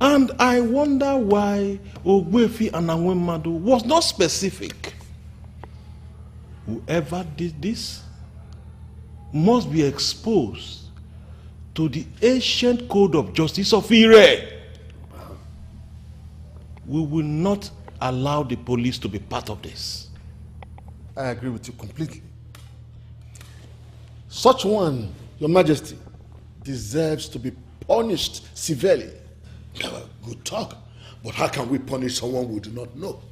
And I wonder why Ogwefi and Awemado was not specific. Whoever did this must be exposed to the ancient code of justice of Ire. We will not allow the police to be part of this. I agree with you completely. Such one, Your Majesty, deserves to be punished severely. Good talk, but how can we punish someone we do not know?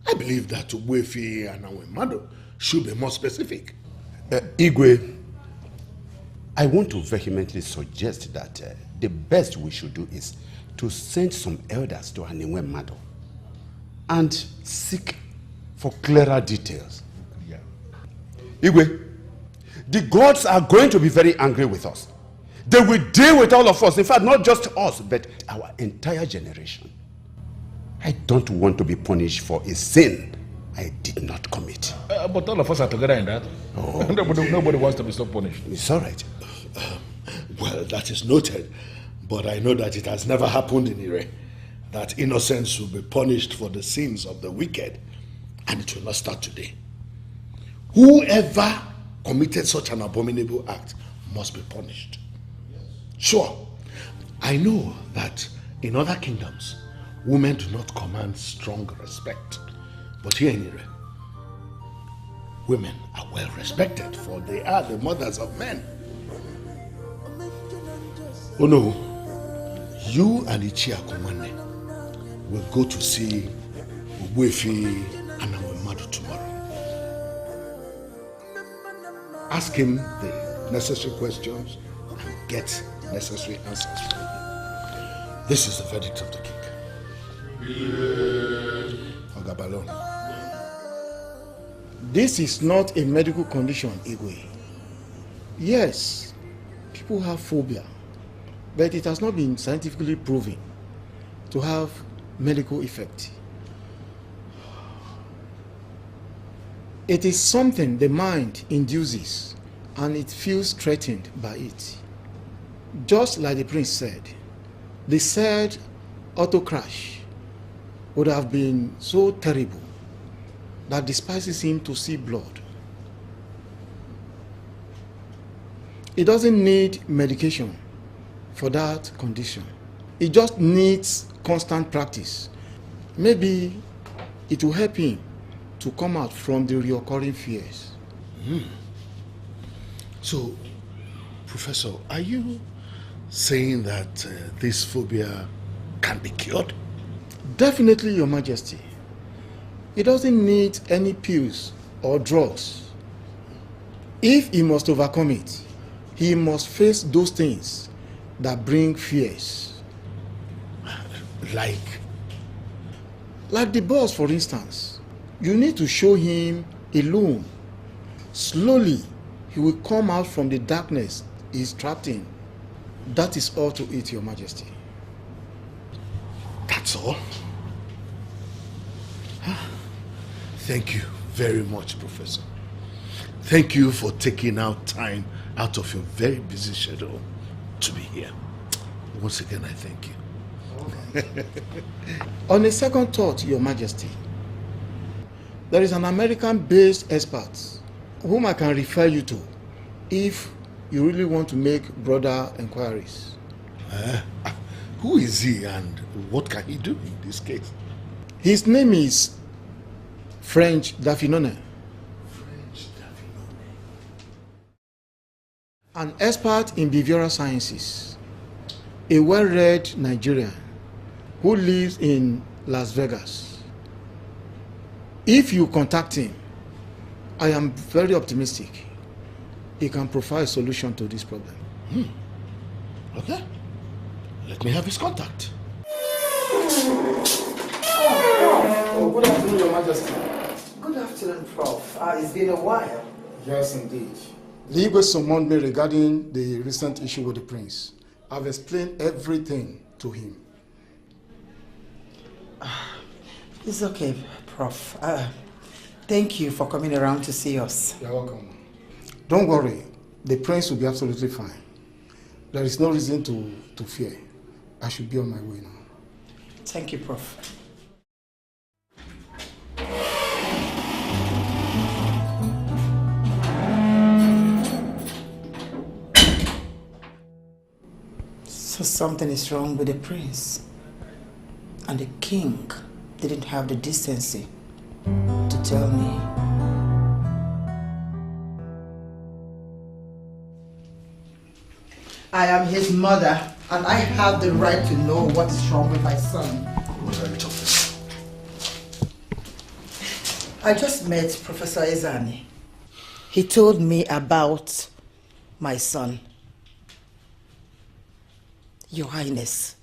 I believe that Ogwefi and Awemado should be more specific. Igwe, I want to vehemently suggest that the best we should do is to send some elders to Awemado and seek for clearer details. Yeah. Igwe, the gods are going to be very angry with us. They will deal with all of us. In fact, not just us, but our entire generation. I don't want to be punished for a sin I did not commit. But all of us are together in that. Oh, nobody wants to be so punished. It's all right. Well, that is noted, but I know that it has never happened in Ire, that innocents will be punished for the sins of the wicked, and it will not start today. Whoever committed such an abominable act must be punished. Sure, I know that in other kingdoms, women do not command strong respect, but here in Ire, women are well respected, for they are the mothers of men. Oh no, you and Ichia Kumane will go to see Ubuefi and Amamadu tomorrow. Ask him the necessary questions and get necessary answers from him. This is the verdict of the king. Ogabalon. This is not a medical condition, Igwe. Yes, people have phobia, but it has not been scientifically proven to have medical effect. It is something the mind induces and it feels threatened by it. Just like the prince said, the said auto crash would have been so terrible that despises him to see blood. It doesn't need medication for that condition. It just needs constant practice. Maybe it will help him to come out from the recurring fears. So, Professor, are you saying that this phobia can be cured? Definitely, Your Majesty. It doesn't need any pills or drugs. If he must overcome it, he must face those things that bring fears. Like the boss, for instance. You need to show him alone. Slowly, he will come out from the darkness he's trapped in. That is all to it, Your Majesty. That's all? Thank you very much, Professor. Thank you for taking out time out of your very busy schedule to be here. Once again, I thank you. On a second thought, Your Majesty, there is an American-based expert whom I can refer you to if you really want to make broader inquiries. Who is he and what can he do in this case? His name is French Dafinone. An expert in behavioral sciences, a well-read Nigerian who lives in Las Vegas. If you contact him, I am very optimistic he can provide a solution to this problem. Okay. Let me have his contact. Oh, good afternoon, Your Majesty. Good afternoon, Prof. It's been a while. Yes, indeed. The Igwe summoned me regarding the recent issue with the prince. I've explained everything to him. It's okay, Prof. Thank you for coming around to see us. You're welcome. Don't worry, the prince will be absolutely fine. There is no reason to fear. I should be on my way now. Thank you, Prof. So something is wrong with the prince. And the king didn't have the decency to tell me. I am his mother, and I have the right to know what is wrong with my son. What are you talking about? I just met Professor Ezani. He told me about my son. Your Highness,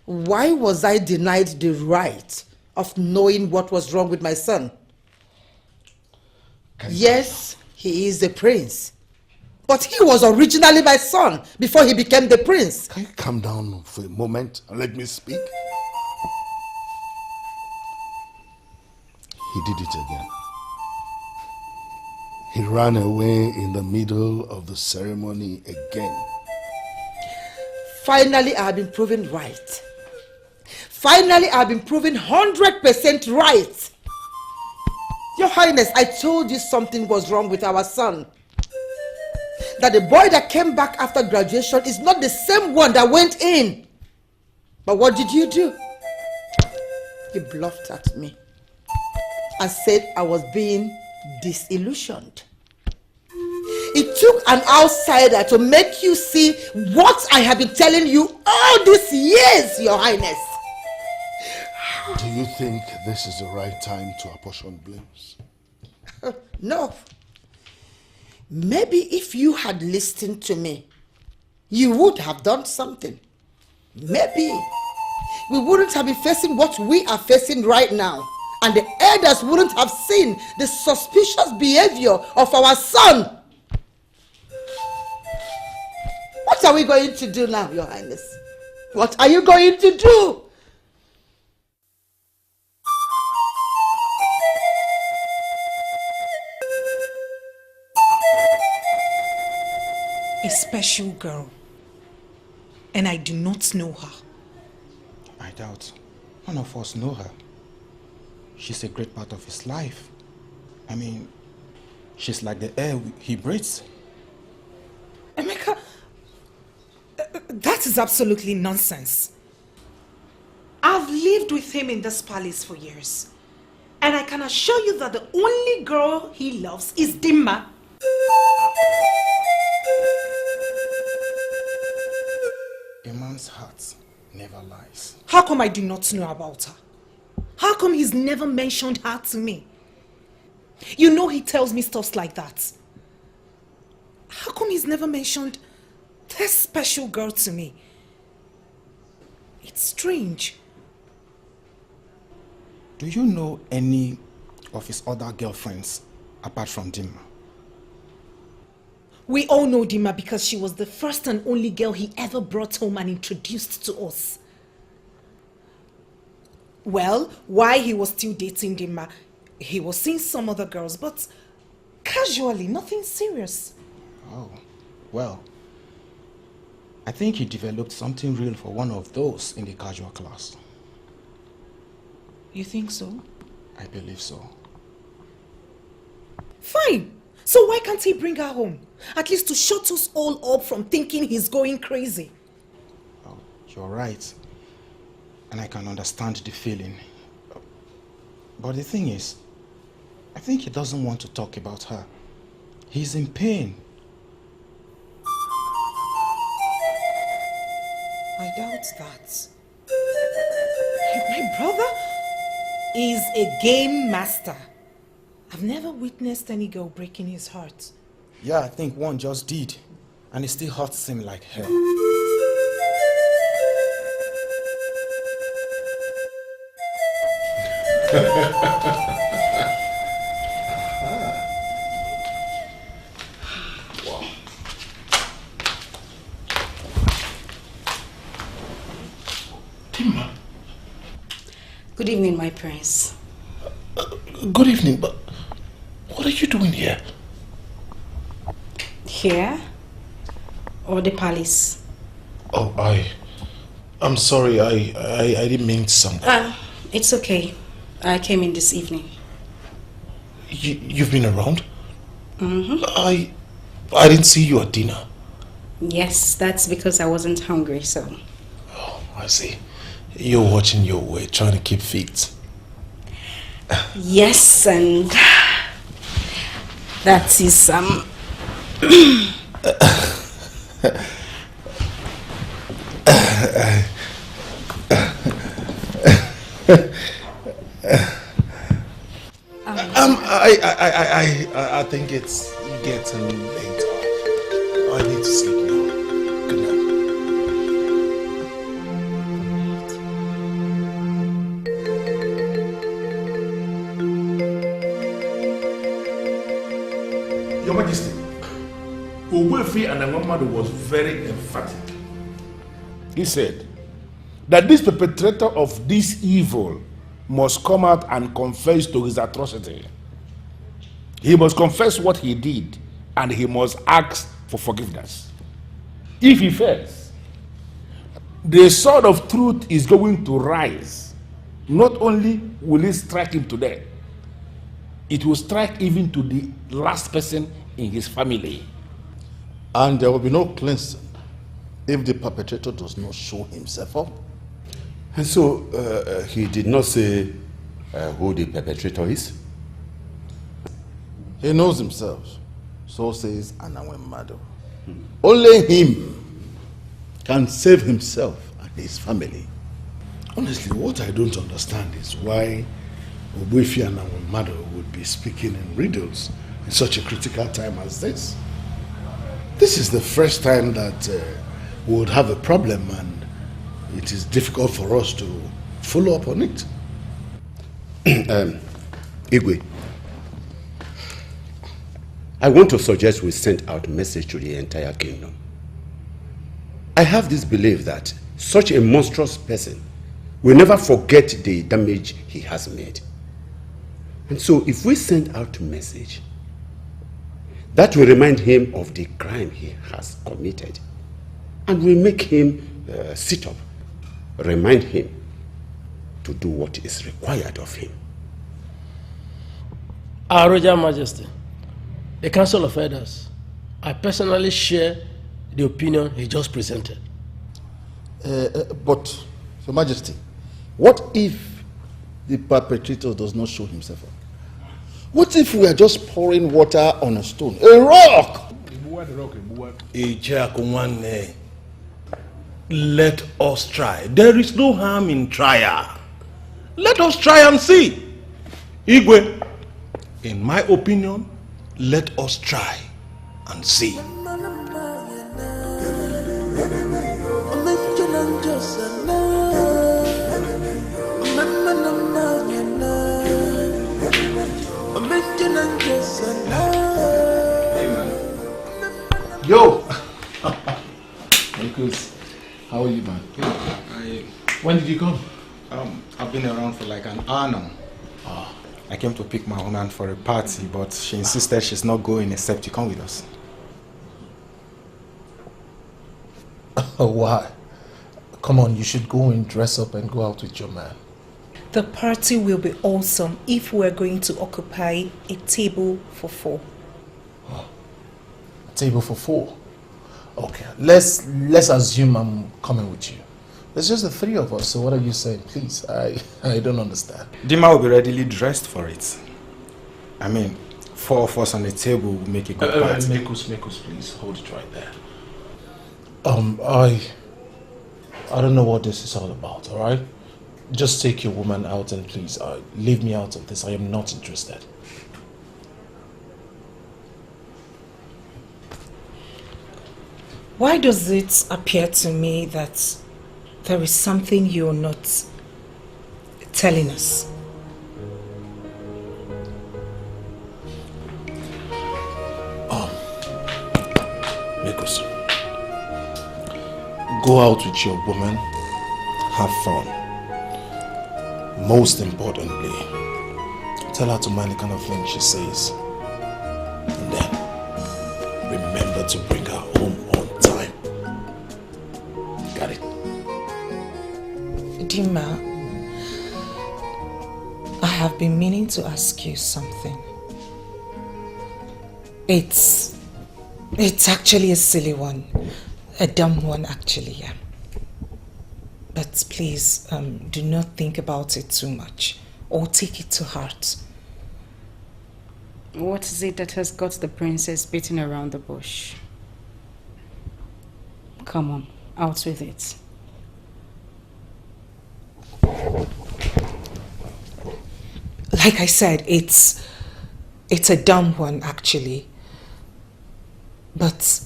why was I denied the right of knowing what was wrong with my son? Yes, he is the prince. But he was originally my son before he became the prince. Can you calm down for a moment and let me speak? He did it again. He ran away in the middle of the ceremony again. Finally, I have been proven right. Finally, I have been proven 100% right. Your Highness, I told you something was wrong with our son. That the boy that came back after graduation is not the same one that went in. But what did you do? You bluffed at me and said I was being disillusioned. It took an outsider to make you see what I have been telling you all these years, Your Highness. Do you think this is the right time to apportion blames? No. Maybe if you had listened to me, you would have done something. Maybe we wouldn't have been facing what we are facing right now, and the elders wouldn't have seen the suspicious behavior of our son. What are we going to do now, Your Highness? What are you going to do? A special girl, and I do not know her. I doubt none of us know her. She's a great part of his life. I mean, she's like the air he breathes. Emeka, that is absolutely nonsense. I've lived with him in this palace for years, and I can assure you that the only girl he loves is Dinma. A man's heart never lies. How come I do not know about her? How come he's never mentioned her to me? You know he tells me stuff like that. How come he's never mentioned this special girl to me? It's strange. Do you know any of his other girlfriends apart from Dinma? We all know Dinma because she was the first and only girl he ever brought home and introduced to us. Well, while he was still dating Dinma, he was seeing some other girls, but casually, nothing serious. Oh, well, I think he developed something real for one of those in the casual class. You think so? I believe so. Fine. So why can't he bring her home? At least to shut us all up from thinking he's going crazy. Oh, you're right. And I can understand the feeling. But the thing is, I think he doesn't want to talk about her. He's in pain. I doubt that. My brother is a game master. I've never witnessed any girl breaking his heart. Yeah, I think one just did. And it still hurts him like hell. Dinma. Good evening, my prince. Good evening, but what are you doing here? Here? Or the palace? Oh, I'm sorry, I didn't mean something. It's okay. I came in this evening. You've been around? Mm-hmm. I didn't see you at dinner. Yes, that's because I wasn't hungry, so. Oh, I see. You're watching your weight, trying to keep fit. Yes, and that is I think it's getting late. I need to sleep now. Good night. Your Majesty, Ogbuefi and Anwamadu was very emphatic. He said that this perpetrator of this evil must come out and confess to his atrocity. He must confess what he did and he must ask for forgiveness. If he fails, the sword of truth is going to rise. Not only will it strike him to death, it will strike even to the last person in his family. And there will be no cleansing if the perpetrator does not show himself up. And so he did not say who the perpetrator is? He knows himself. So says Anawemado. Only him can save himself and his family. Honestly, what I don't understand is why Obuefi and Anawemado would be speaking in riddles in such a critical time as this. This is the first time that we would have a problem, and it is difficult for us to follow up on it. Igwe, I want to suggest we send out a message to the entire kingdom. I have this belief that such a monstrous person will never forget the damage he has made. And so if we send out a message, that will remind him of the crime he has committed, and will make him sit up, remind him to do what is required of him. Our Royal Majesty, the Council of Elders, I personally share the opinion he just presented. But, Your Majesty, what if the perpetrator does not show himself up? What if we are just pouring water on a stone? A rock! Let us try. There is no harm in trial. Let us try and see. Igwe, in my opinion, let us try and see. Yo! Uncles, how are you, man? When did you come? I've been around for like an hour now. I came to pick my woman for a party, but she insisted she's not going except you come with us. Why? Come on, you should go and dress up and go out with your man. The party will be awesome if we're going to occupy a table for 4. A table for 4? Okay, let's assume I'm coming with you. It's just the 3 of us, so what are you saying? Please, I don't understand. Dinma will be readily dressed for it. I mean, 4 of us on the table will make a good party. Mekus, please, hold it right there. I don't know what this is all about, alright? Just take your woman out and please, leave me out of this. I am not interested. Why does it appear to me that there is something you're not telling us? Mekus, go out with your woman, have fun. Most importantly, tell her to mind the kind of thing she says. And then, remember to bring her home on time. Got it? Dinma, I have been meaning to ask you something. It's actually a silly one. A dumb one, actually, yeah. But please, do not think about it too much or take it to heart. What is it that has got the princess beating around the bush? Come on, out with it. Like I said, it's a dumb one, actually. But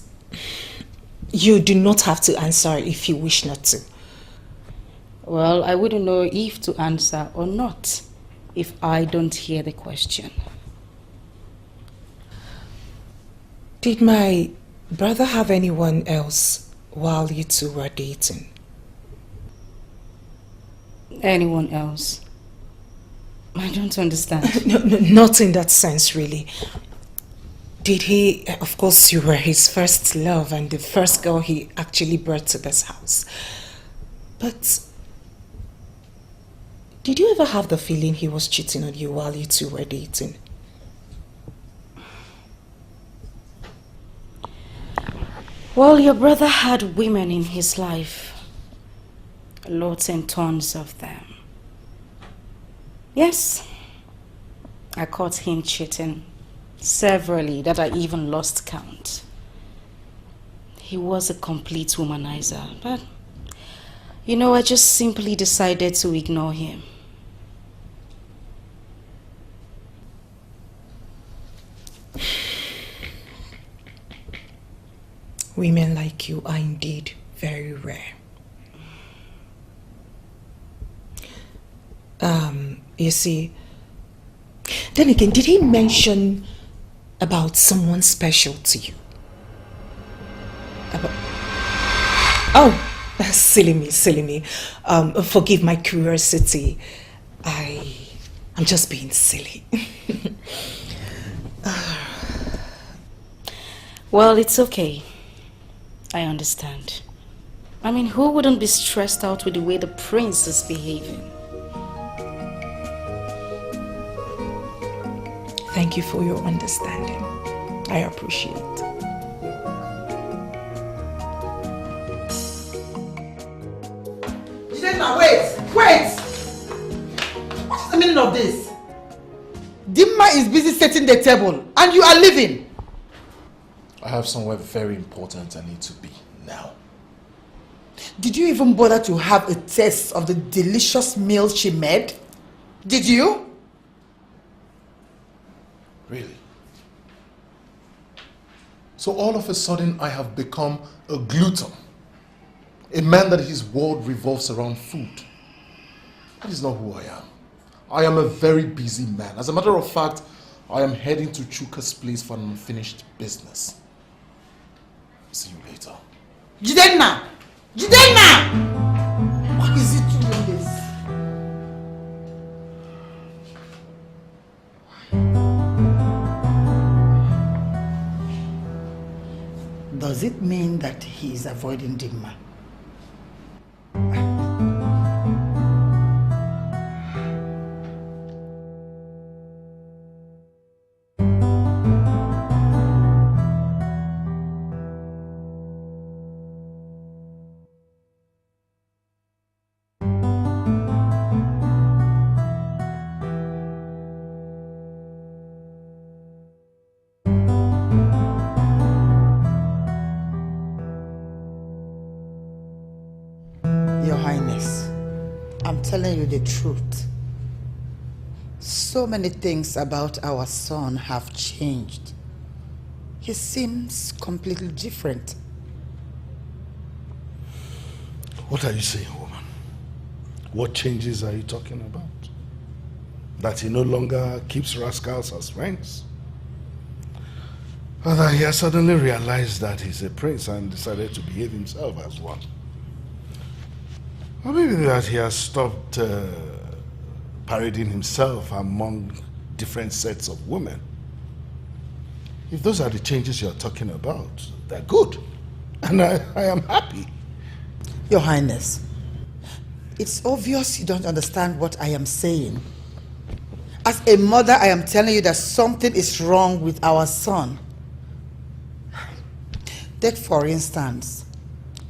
you do not have to answer if you wish not to. Well, I wouldn't know if to answer or not if I don't hear the question. Did my brother have anyone else while you two were dating? Anyone else? I don't understand. No, not in that sense, really. Did he, of course you were his first love and the first girl he actually brought to this house. But did you ever have the feeling he was cheating on you while you two were dating? Well, your brother had women in his life. Lots and tons of them. Yes, I caught him cheating severally that I even lost count. He was a complete womanizer, but you know, I just simply decided to ignore him. Women like you are indeed very rare. You see, then again, did he mention about someone special to you? Oh, silly me. Forgive my curiosity. I'm just being silly. Well, it's okay. I understand. I mean, who wouldn't be stressed out with the way the prince is behaving? Thank you for your understanding. I appreciate it. Dinma, wait! What is the meaning of this? Dinma is busy setting the table and you are leaving. I have somewhere very important I need to be now. Did you even bother to have a taste of the delicious meal she made? Did you? Really? So all of a sudden I have become a glutton. A man that his world revolves around food. That is not who I am. I am a very busy man. As a matter of fact, I am heading to Chuka's place for an unfinished business. See you later. Chidera! What is it doing this? Does it mean that he is avoiding Dinma? Telling you the truth. So many things about our son have changed. He seems completely different. What are you saying, woman? What changes are you talking about? That he no longer keeps rascals as friends? Or that he has suddenly realized that he's a prince and decided to behave himself as one? Or maybe that he has stopped parading himself among different sets of women. If those are the changes you're talking about, they're good. And I am happy. Your Highness, it's obvious you don't understand what I am saying. As a mother, I am telling you that something is wrong with our son. Take for instance,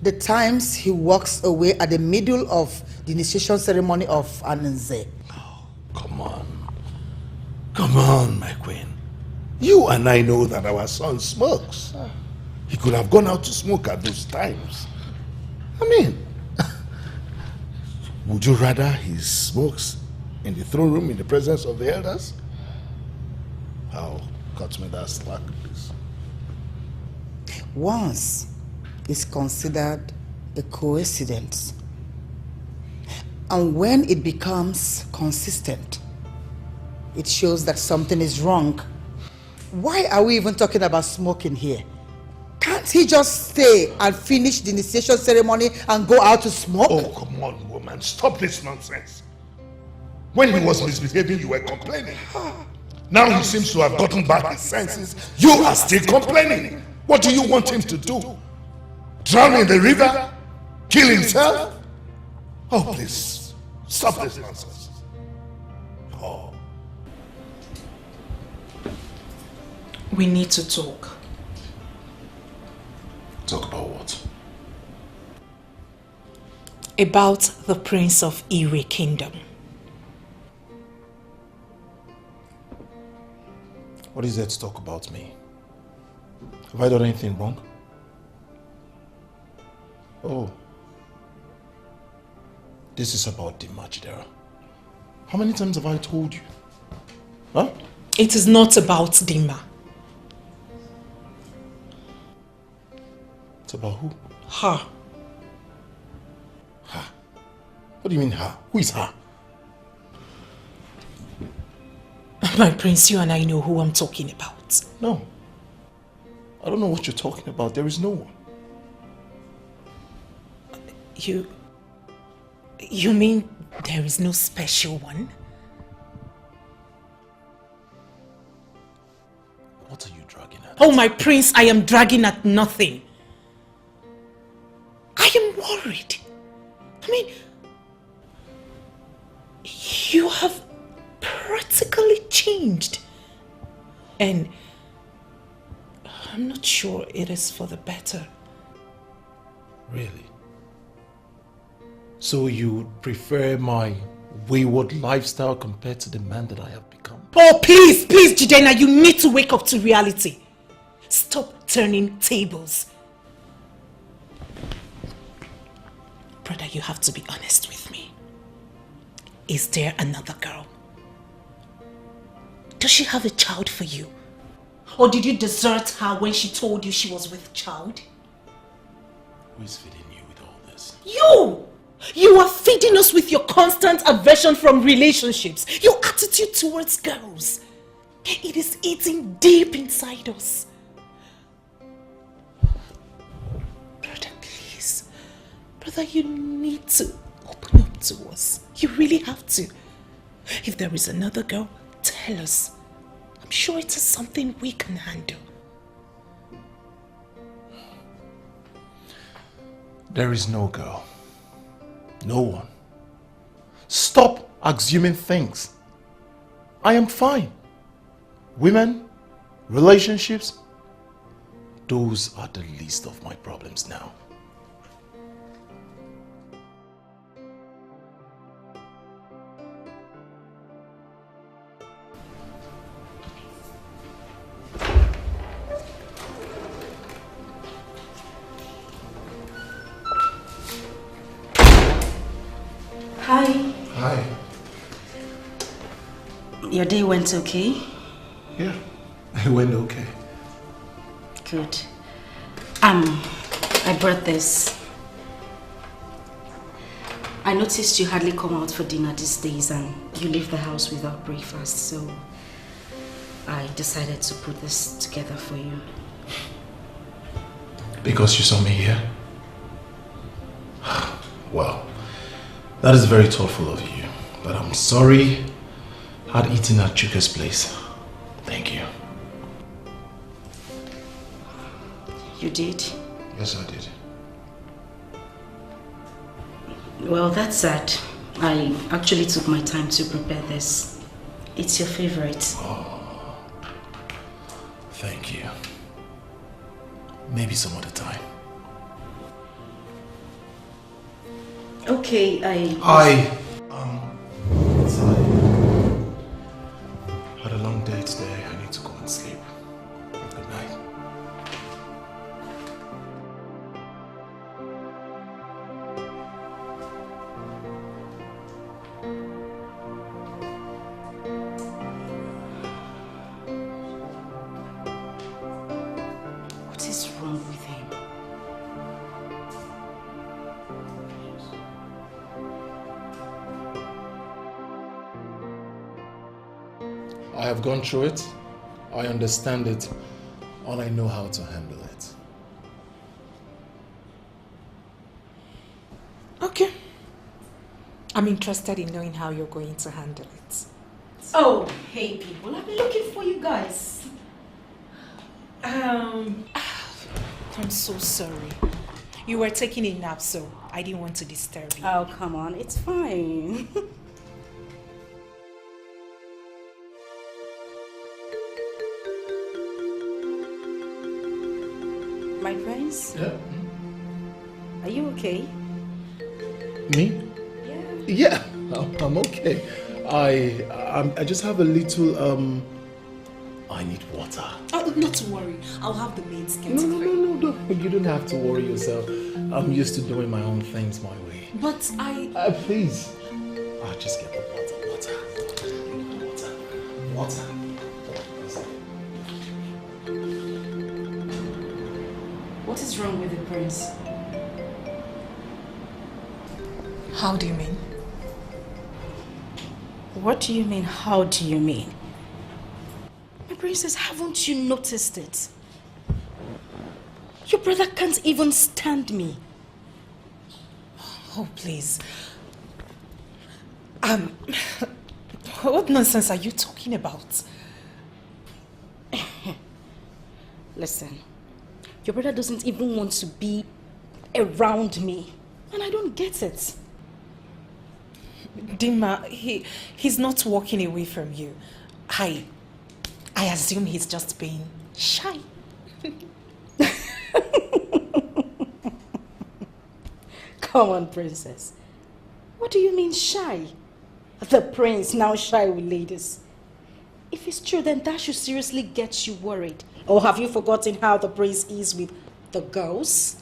the times he walks away at the middle of the initiation ceremony of Ananze. Oh, come on. Come on, my queen. You and I know that our son smokes. He could have gone out to smoke at those times. I mean, would you rather he smokes in the throne room in the presence of the elders? Oh, cut me that slack, please. Once is considered a coincidence. And when it becomes consistent, it shows that something is wrong. Why are we even talking about smoking here? Can't he just stay and finish the initiation ceremony and go out to smoke? Oh, come on, woman. Stop this nonsense. When he was misbehaving, you were complaining. Now he seems to have gotten back his senses. You are still complaining. What do you want him to do? Drown in the river? Kill himself? Oh, please. Stop this nonsense. Oh. We need to talk. Talk about what? About the Prince of Erie Kingdom. What is there to talk about me? Have I done anything wrong? Oh. This is about Dinma, Chidera. How many times have I told you? Huh? It is not about Dinma. It's about who? Her. Her? What do you mean her? Who is her? My prince, you and I know who I'm talking about. No. I don't know what you're talking about. There is no one. You mean there is no special one? What are you dragging at? Oh, my prince, I am dragging at nothing. I am worried. I mean, you have practically changed. And I'm not sure it is for the better. Really? So you prefer my wayward lifestyle compared to the man that I have become? Oh, please, Chidera, you need to wake up to reality. Stop turning tables. Brother, you have to be honest with me. Is there another girl? Does she have a child for you? Or did you desert her when she told you she was with child? Who is feeding you with all this? You! You are feeding us with your constant aversion from relationships. Your attitude towards girls. It is eating deep inside us. Brother, please. Brother, you need to open up to us. You really have to. If there is another girl, tell us. I'm sure it is something we can handle. There is no girl. No one. Stop assuming things. I am fine. Women, relationships, those are the least of my problems now. Hi. Hi. Your day went okay? Yeah, it went okay. Good. I brought this. I noticed you hardly come out for dinner these days and you leave the house without breakfast, so I decided to put this together for you. Because you saw me here? Well, that is very thoughtful of you, but I'm sorry I had eaten at Chuka's place. Thank you. You did? Yes, I did. Well, that's sad. I actually took my time to prepare this. It's your favorite. Oh, thank you. Maybe some other time. Okay, Had a long day today. I need to go and sleep. Good night. What is wrong with him? I have gone through it. I understand it. And I know how to handle it. Okay. I'm interested in knowing how you're going to handle it. Oh, hey people, I've been looking for you guys. I'm so sorry. You were taking a nap, so I didn't want to disturb you. Oh, come on. It's fine. My prince? Yeah? Are you okay? Me? Yeah, I'm okay. I just have a little, I need water. Oh, not to worry. I'll have the maids get it. No. You don't have to worry yourself. I'm used to doing my own things my way. But Please. I'll just get the water. What is wrong with the prince? How do you mean? What do you mean, how do you mean? My princess, haven't you noticed it? Your brother can't even stand me. Oh, please. What nonsense are you talking about? Listen, your brother doesn't even want to be around me. And I don't get it. Dinma, he's not walking away from you. I assume he's just being shy. Come on, princess. What do you mean shy? The prince now shy with ladies. If it's true, then that should seriously get you worried. Or have you forgotten how the prince is with the girls?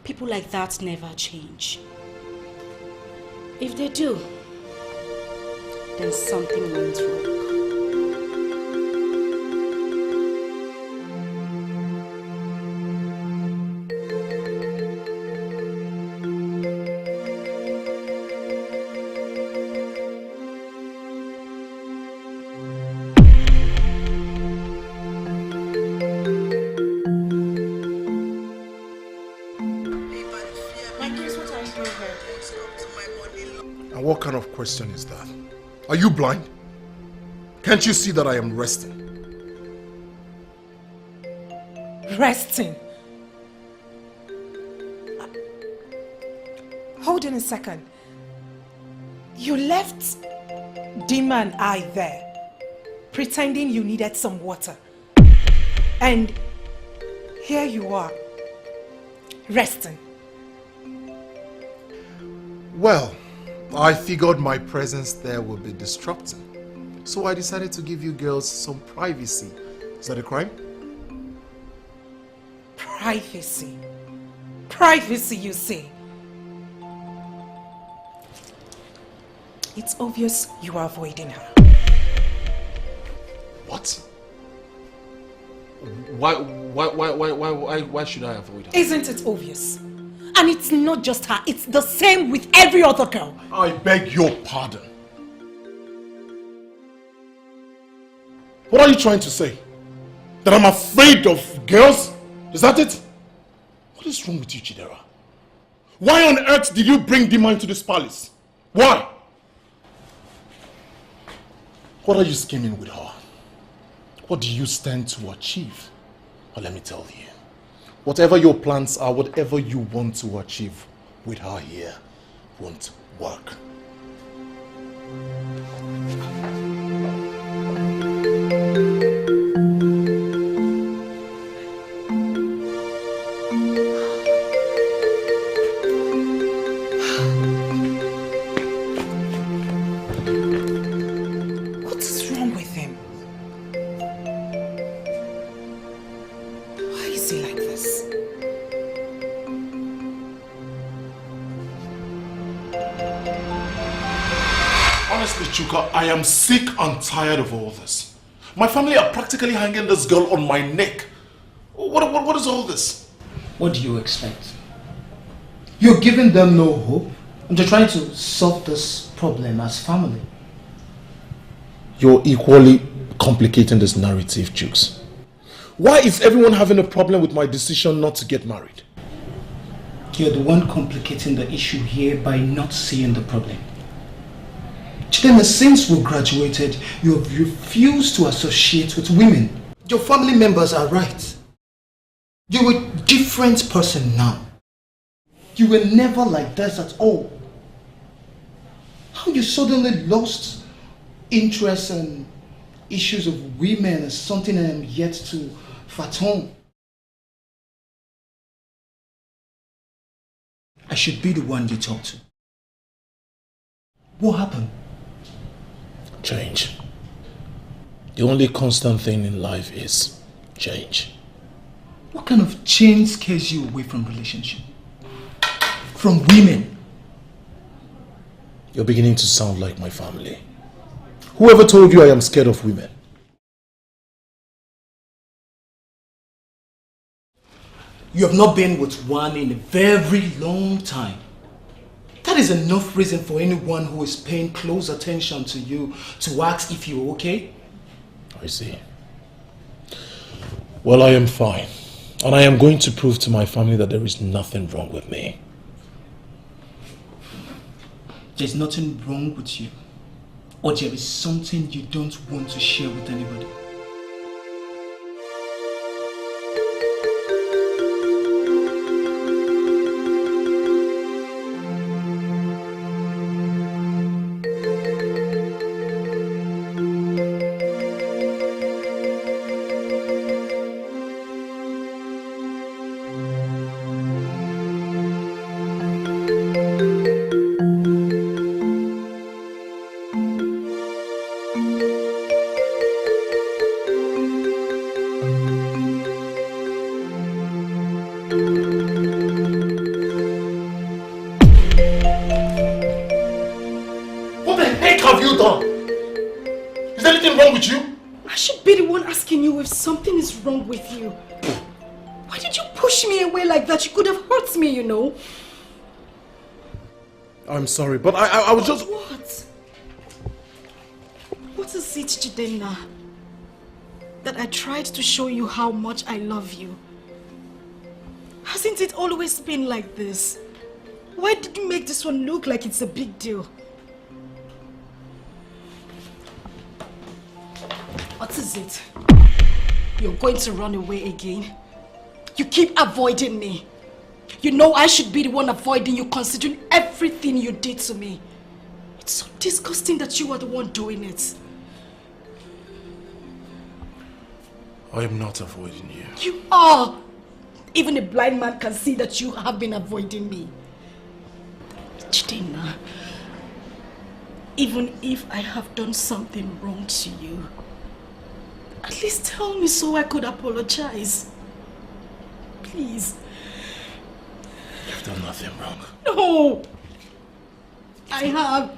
People like that never change. If they do, then something went wrong. What kind of question is that? Are you blind? Can't you see that I am resting? Resting? Hold on a second. You left Dinma and I there, pretending you needed some water. And here you are, resting. Well, I figured my presence there would be disrupting. So I decided to give you girls some privacy. Is that a crime? Privacy? Privacy, you say? It's obvious you are avoiding her. What? Why should I avoid her? Isn't it obvious? And it's not just her, it's the same with every other girl. I beg your pardon. What are you trying to say? That I'm afraid of girls? Is that it? What is wrong with you, Chidera? Why on earth did you bring Dinma into this palace? Why? What are you scheming with her? What do you stand to achieve? Well, let me tell you. Whatever your plans are, whatever you want to achieve with her here won't work. What is wrong with him? Why is he like this? Honestly, Chuka, I am sick and tired of all this. My family are practically hanging this girl on my neck. What is all this? What do you expect? You're giving them no hope, and you're trying to solve this problem as family. You're equally complicating this narrative, Chooks. Why is everyone having a problem with my decision not to get married? You're the one complicating the issue here by not seeing the problem. Chidera, since we graduated, you have refused to associate with women. Your family members are right. You would different person now. You were never like this at all. How you suddenly lost interest in issues of women is something I am yet to fathom. I should be the one you talk to. What happened? Change. The only constant thing in life is change. What kind of change scares you away from relationship? From women? You're beginning to sound like my family. Whoever told you I am scared of women? You have not been with one in a very long time. That is enough reason for anyone who is paying close attention to you to ask if you're okay. I see. Well, I am fine. And I am going to prove to my family that there is nothing wrong with me. There's nothing wrong with you. Or there is something you don't want to share with anybody. Wrong with you? Why did you push me away like that? You could have hurt me, you know. I'm sorry, but I was just... What? What is it, Chidera? That I tried to show you how much I love you. Hasn't it always been like this? Why did you make this one look like it's a big deal? What is it? You're going to run away again? You keep avoiding me. You know I should be the one avoiding you considering everything you did to me. It's so disgusting that you are the one doing it. I am not avoiding you. You are! Even a blind man can see that you have been avoiding me. Chidera, even if I have done something wrong to you, at least tell me so I could apologize. Please. You've done nothing wrong. No! I have.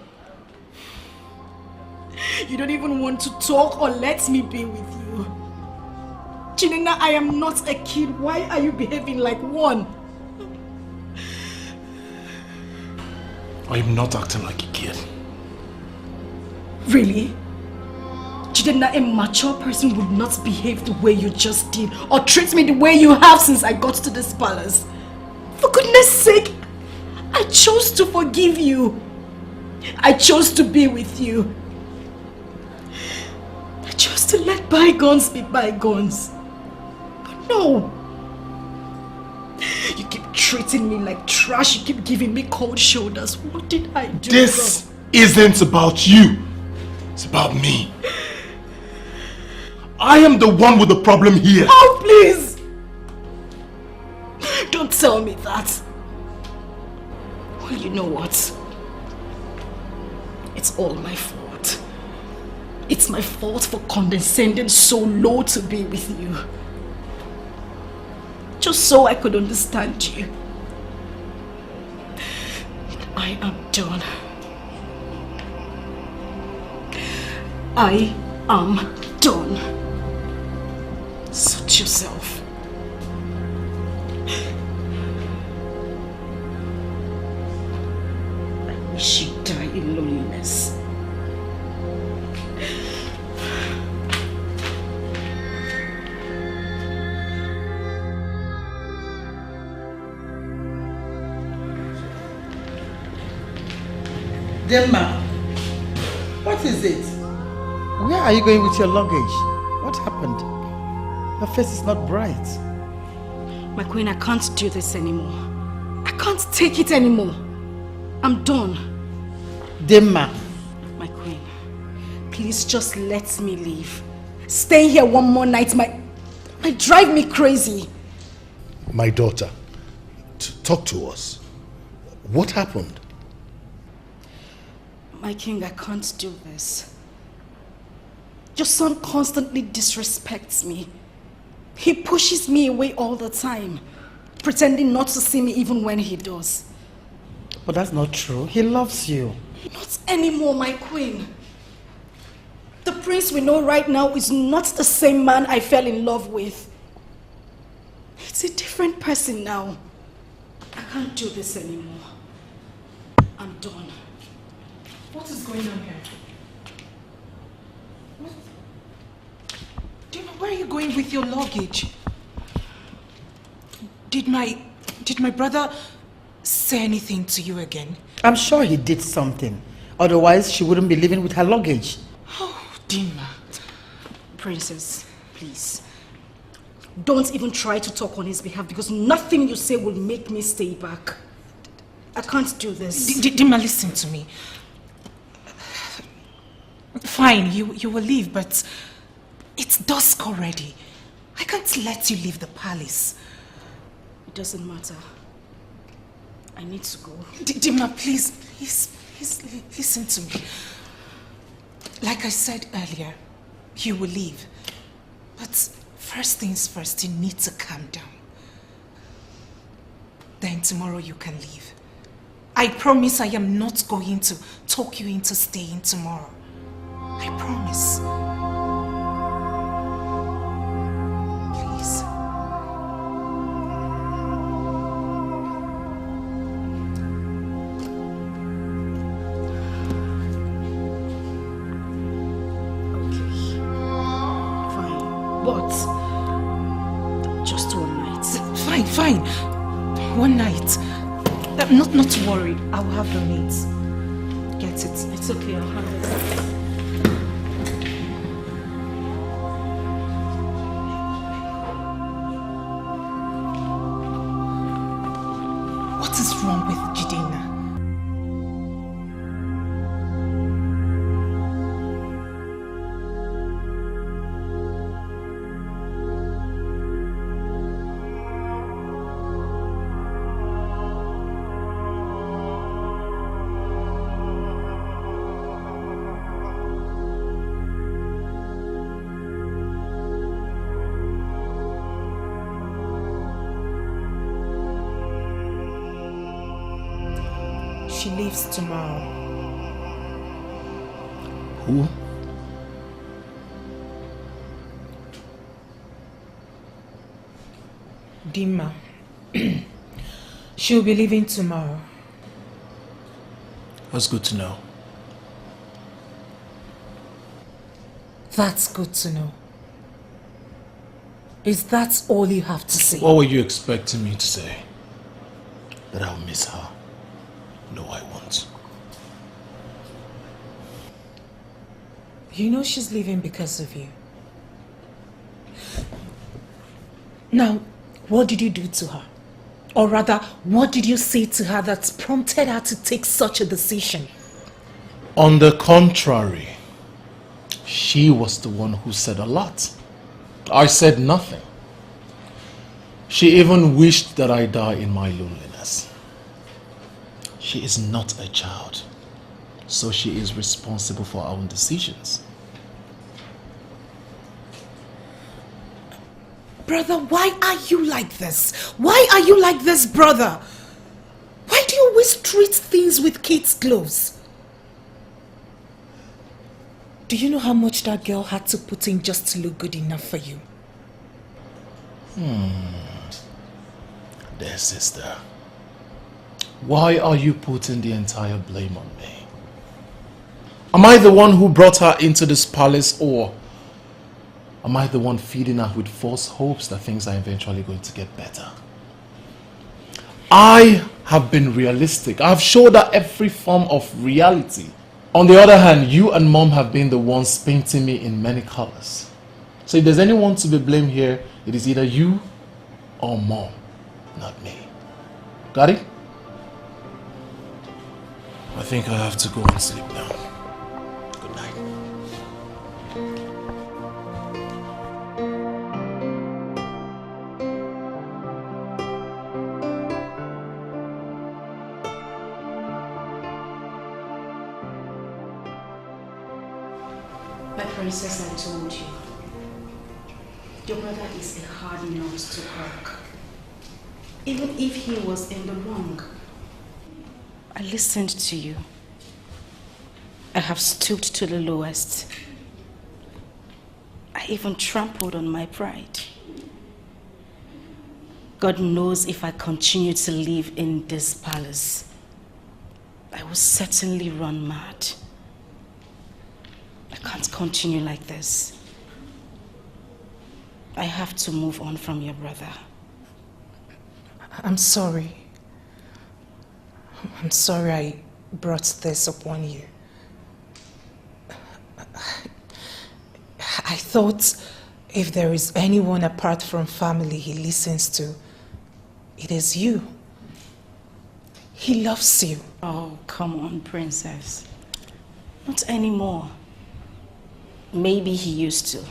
You don't even want to talk or let me be with you. Chidera, I am not a kid. Why are you behaving like one? I am not acting like a kid. Really? Chidera, a mature person would not behave the way you just did or treat me the way you have since I got to this palace. For goodness sake, I chose to forgive you. I chose to be with you. I chose to let bygones be bygones. But no. You keep treating me like trash. You keep giving me cold shoulders. What did I do? This isn't about you. It's about me. I am the one with the problem here. Oh, please! Don't tell me that. Well, you know what? It's all my fault. It's my fault for condescending so low to be with you. Just so I could understand you. But I am done. I am done. Suit yourself. I wish you'd die in loneliness. Dinma, what is it? Where are you going with your luggage? What happened? Your face is not bright. My queen, I can't do this anymore. I can't take it anymore. I'm done. Dinma. My queen, please just let me leave. Staying here one more night might drive me crazy. My daughter, talk to us. What happened? My king, I can't do this. Your son constantly disrespects me. He pushes me away all the time, pretending not to see me even when he does. But that's not true. He loves you. Not anymore, my queen. The prince we know right now is not the same man I fell in love with. It's a different person now. I can't do this anymore. I'm done. What is going on here? Dinma, where are you going with your luggage? Did my brother say anything to you again? I'm sure he did something. Otherwise, she wouldn't be living with her luggage. Oh, Dinma. Princess, please. Don't even try to talk on his behalf because nothing you say will make me stay back. I can't do this. Dinma, listen to me. Fine, you will leave, but it's dusk already. I can't let you leave the palace. It doesn't matter. I need to go. Dinma, please listen to me. Like I said earlier, you will leave. But first things first, you need to calm down. Then tomorrow you can leave. I promise I am not going to talk you into staying tomorrow. I promise. Please. Okay. Fine. But just one night. Fine. One night. Not to worry. I will have the means. Get it. It's okay. I'll have it. What is wrong with Chidera? She leaves tomorrow. Who? Dinma. She'll be leaving tomorrow. That's good to know. That's good to know. Is that all you have to say? What were you expecting me to say? That I'll miss her? No, I won't. You know she's leaving because of you. Now, what did you do to her? Or rather, what did you say to her that prompted her to take such a decision? On the contrary, she was the one who said a lot. I said nothing. She even wished that I die in my loneliness. She is not a child, so she is responsible for her own decisions. Brother, why are you like this? Why are you like this, brother? Why do you always treat things with kid's gloves? Do you know how much that girl had to put in just to look good enough for you? Dear sister, why are you putting the entire blame on me? Am I the one who brought her into this palace, or am I the one feeding her with false hopes that things are eventually going to get better? I have been realistic. I have showed her every form of reality. On the other hand, you and Mom have been the ones painting me in many colors. So if there's anyone to be blamed here, it is either you or Mom. not me. Got it? I think I have to go and sleep now. Good night. My princess, I told you. Your brother is a hard nut to crack. Even if he was in the wrong. I listened to you. I have stooped to the lowest. I even trampled on my pride. God knows if I continue to live in this palace, I will certainly run mad. I can't continue like this. I have to move on from your brother. I'm sorry. I'm sorry I brought this upon you. I thought if there is anyone apart from family he listens to, it is you. He loves you. Oh, come on, princess. Not anymore. Maybe he used to.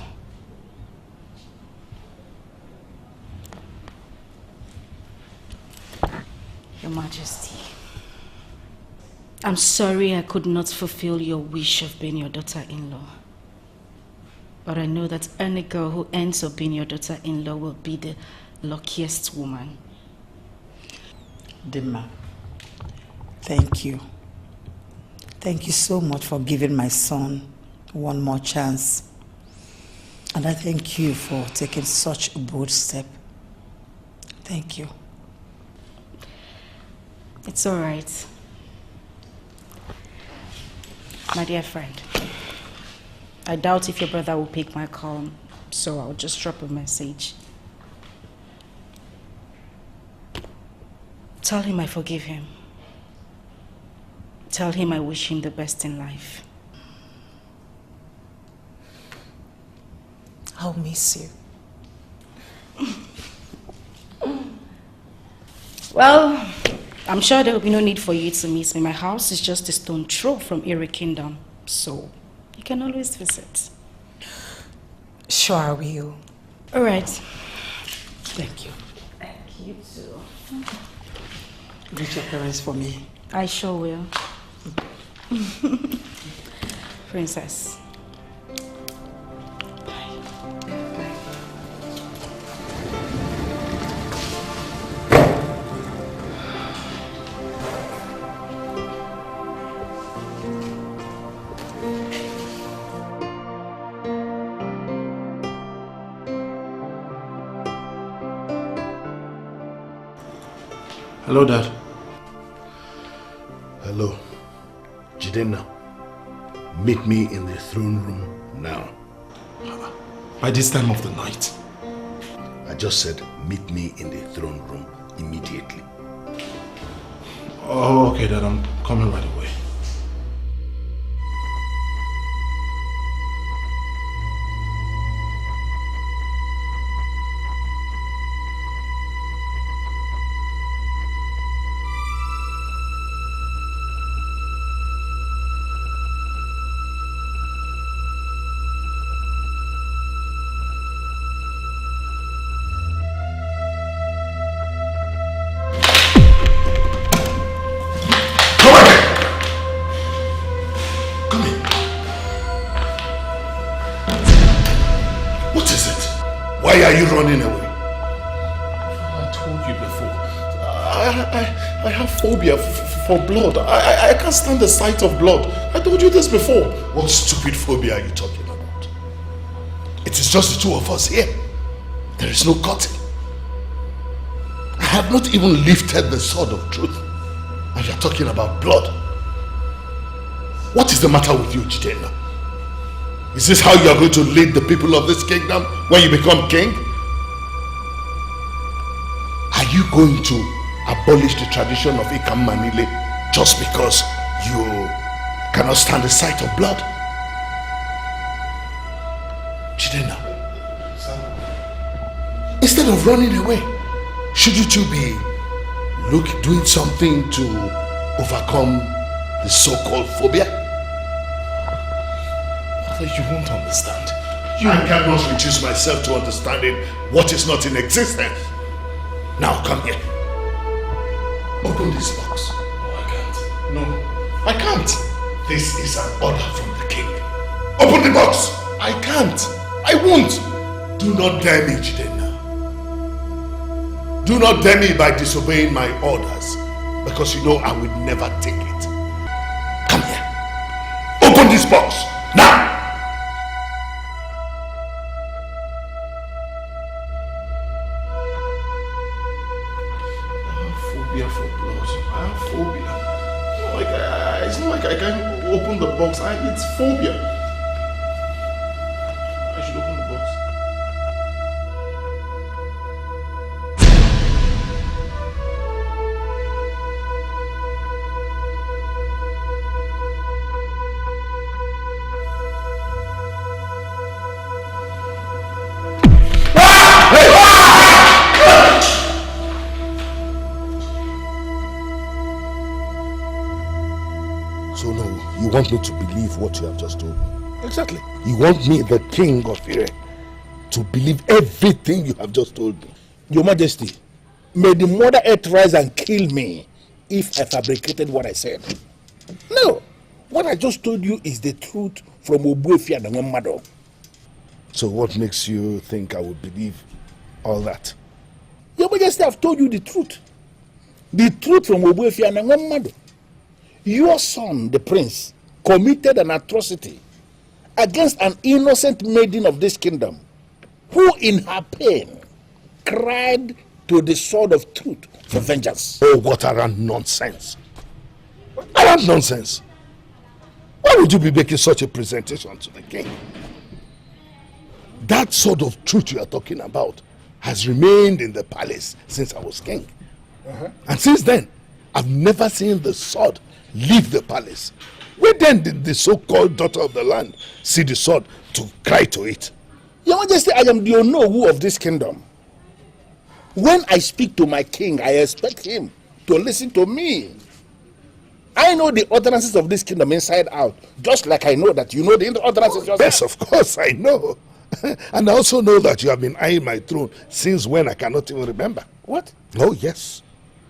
Your Majesty, I'm sorry I could not fulfill your wish of being your daughter-in-law. But I know that any girl who ends up being your daughter-in-law will be the luckiest woman. Dinma, thank you. Thank you so much for giving my son one more chance. And I thank you for taking such a bold step. Thank you. It's all right. My dear friend, I doubt if your brother will pick my call, so I'll just drop a message. Tell him I forgive him. Tell him I wish him the best in life. I'll miss you. Well, I'm sure there will be no need for you to miss me. My house is just a stone throw from Erie Kingdom, so you can always visit. Sure, I will. All right. Thank you. Thank you too. Greet your parents for me. I sure will. Princess. Hello, Dad. Hello. Chidera, meet me in the throne room now. By this time of the night? I just said meet me in the throne room immediately. Oh, okay, Dad. I'm coming right away. Why are you running away? I told you before. I have phobia for blood. I can't stand the sight of blood. I told you this before. What stupid phobia are you talking about? It is just the two of us here. There is no cutting. I have not even lifted the sword of truth. And you are talking about blood. What is the matter with you, Chidera? Is this how you are going to lead the people of this kingdom when you become king? Are you going to abolish the tradition of Ikam Manile just because you cannot stand the sight of blood? Chidera, instead of running away, Shouldn't you be doing something to overcome the so-called phobia? Mother, you won't understand. I cannot reduce myself to understanding what is not in existence. Now come here. Open this box. No, I can't. No, I can't. This is an order from the king. Open the box. I can't. I won't. Do not dare me, Chidera. Do not dare me by disobeying my orders, because you know I would never take it. Come here. Open this box. Now. Phobia for blood. I have phobia. It's not like I can open the box. It's phobia. I should open the box. So no, you want me to believe what you have just told me? Exactly. You want me, the king of Ire, to believe everything you have just told me? Your Majesty, may the Mother Earth rise and kill me if I fabricated what I said. No, what I just told you is the truth from Obuefi and Nwamado. So what makes you think I would believe all that? Your Majesty, I've told you the truth. The truth from Obuefi and Nwamado. Your son, the prince, committed an atrocity against an innocent maiden of this kingdom, who in her pain cried to the sword of truth for vengeance. Oh, what arrant nonsense. Arrant nonsense. Why would you be making such a presentation to the king? That sword of truth you are talking about has remained in the palace since I was king. And since then, I've never seen the sword leave the palace. Where then did the so-called daughter of the land see the sword to cry to it? Your Majesty, I am the Onowu of this kingdom. When I speak to my king, I expect him to listen to me. I know the ordinances of this kingdom inside out, just like I know that you know the ordinances yourself. Yes, of course I know. And I also know that you have been eyeing my throne since when I cannot even remember. What? Oh, yes.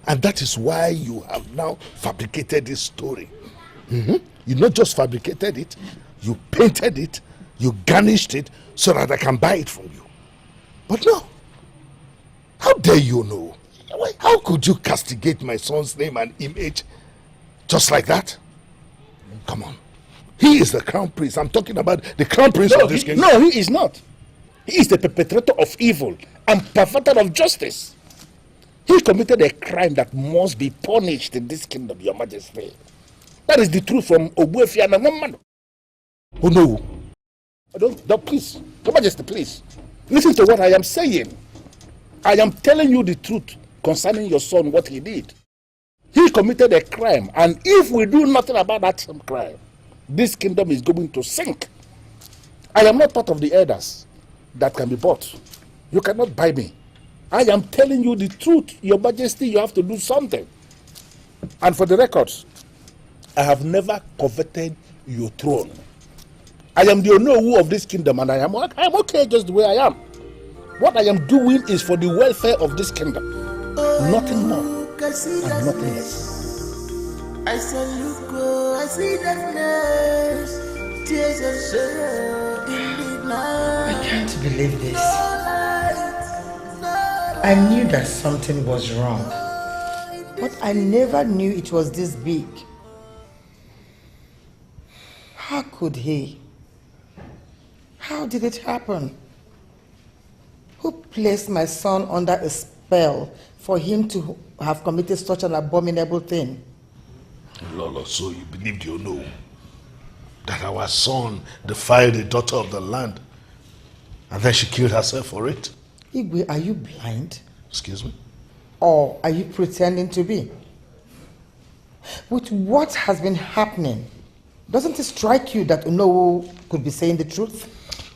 And that is why you have now fabricated this story. You not just fabricated it, you painted it, you garnished it so that I can buy it from you. But no. How dare you know? How could you castigate my son's name and image just like that? Come on. He is the crown prince. I'm talking about the crown prince of this kingdom. No, he is not. He is the perpetrator of evil and perverter of justice. He committed a crime that must be punished in this kingdom, Your Majesty. That is the truth from Obuefi and Nwamado. Oh no. Don't, please. Your Majesty, please. Listen to what I am saying. I am telling you the truth concerning your son, what he did. He committed a crime, and if we do nothing about that same crime, this kingdom is going to sink. I am not part of the elders that can be bought. You cannot buy me. I am telling you the truth. Your Majesty, you have to do something. And for the records, I have never coveted your throne. I am the Onowu of this kingdom, and I am okay just the way I am. What I am doing is for the welfare of this kingdom. Nothing more and nothing less. I salute, I see darkness, tears of sorrow in the night. I can't believe this. I knew that something was wrong, but I never knew it was this big. How could he? How did it happen? Who placed my son under a spell for him to have committed such an abominable thing? Lolo, so you believed you know that our son defiled the daughter of the land and then she killed herself for it? Igwe, are you blind? Excuse me? Or are you pretending to be? With what has been happening, doesn't it strike you that Onowu could be saying the truth?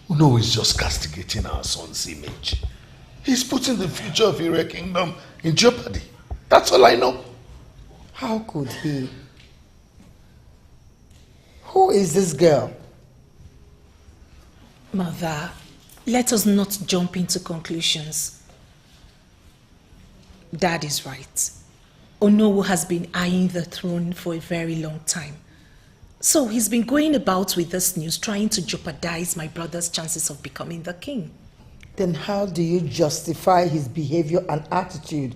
Onowu is just castigating our son's image. He's putting the future of Ire Kingdom in jeopardy. That's all I know. How could he? Who is this girl? Mother, let us not jump into conclusions. Dad is right. Onowu has been eyeing the throne for a very long time. So he's been going about with this news, trying to jeopardize my brother's chances of becoming the king. Then how do you justify his behavior and attitude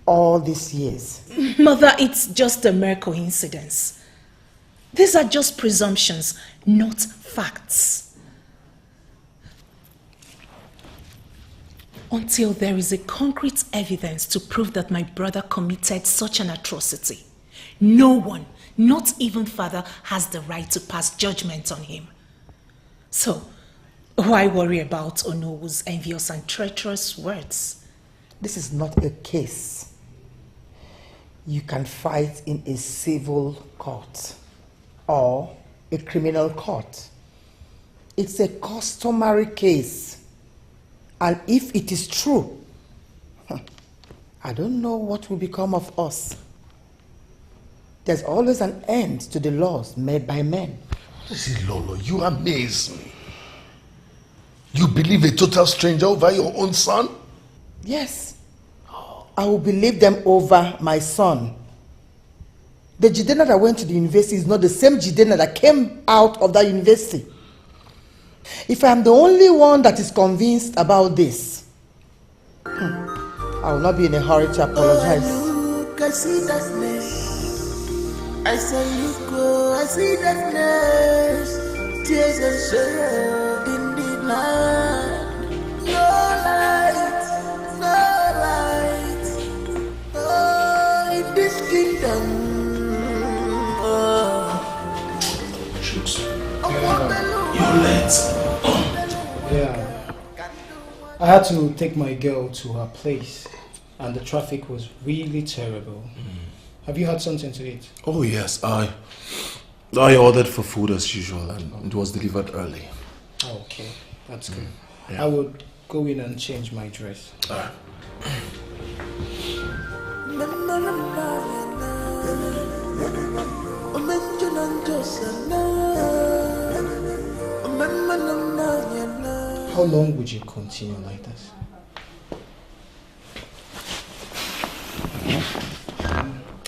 all these years? Mother, it's just a mere coincidence. These are just presumptions, not facts. Until there is a concrete evidence to prove that my brother committed such an atrocity, no one, not even father, has the right to pass judgment on him. So, why worry about Onowu's envious and treacherous words? This is not a case you can fight in a civil court or a criminal court. It's a customary case. And if it is true, I don't know what will become of us. There's always an end to the laws made by men. See, Lolo, you amaze me. You believe a total stranger over your own son? Yes. I will believe them over my son. The Chidera that went to the university is not the same Chidera that came out of that university. If I'm the only one that is convinced about this, I will not be in a hurry to apologize. Look, I see darkness. I say, look, oh, I see darkness. Tears and sorrow in the night. No light, no light. Oh, in this kingdom. You're late. Yeah. I had to take my girl to her place, and the traffic was really terrible. Have you had something to eat? Oh yes, I ordered for food as usual, and it was delivered early. Oh, okay, that's good. Yeah. I would go in and change my dress. How long would you continue like this?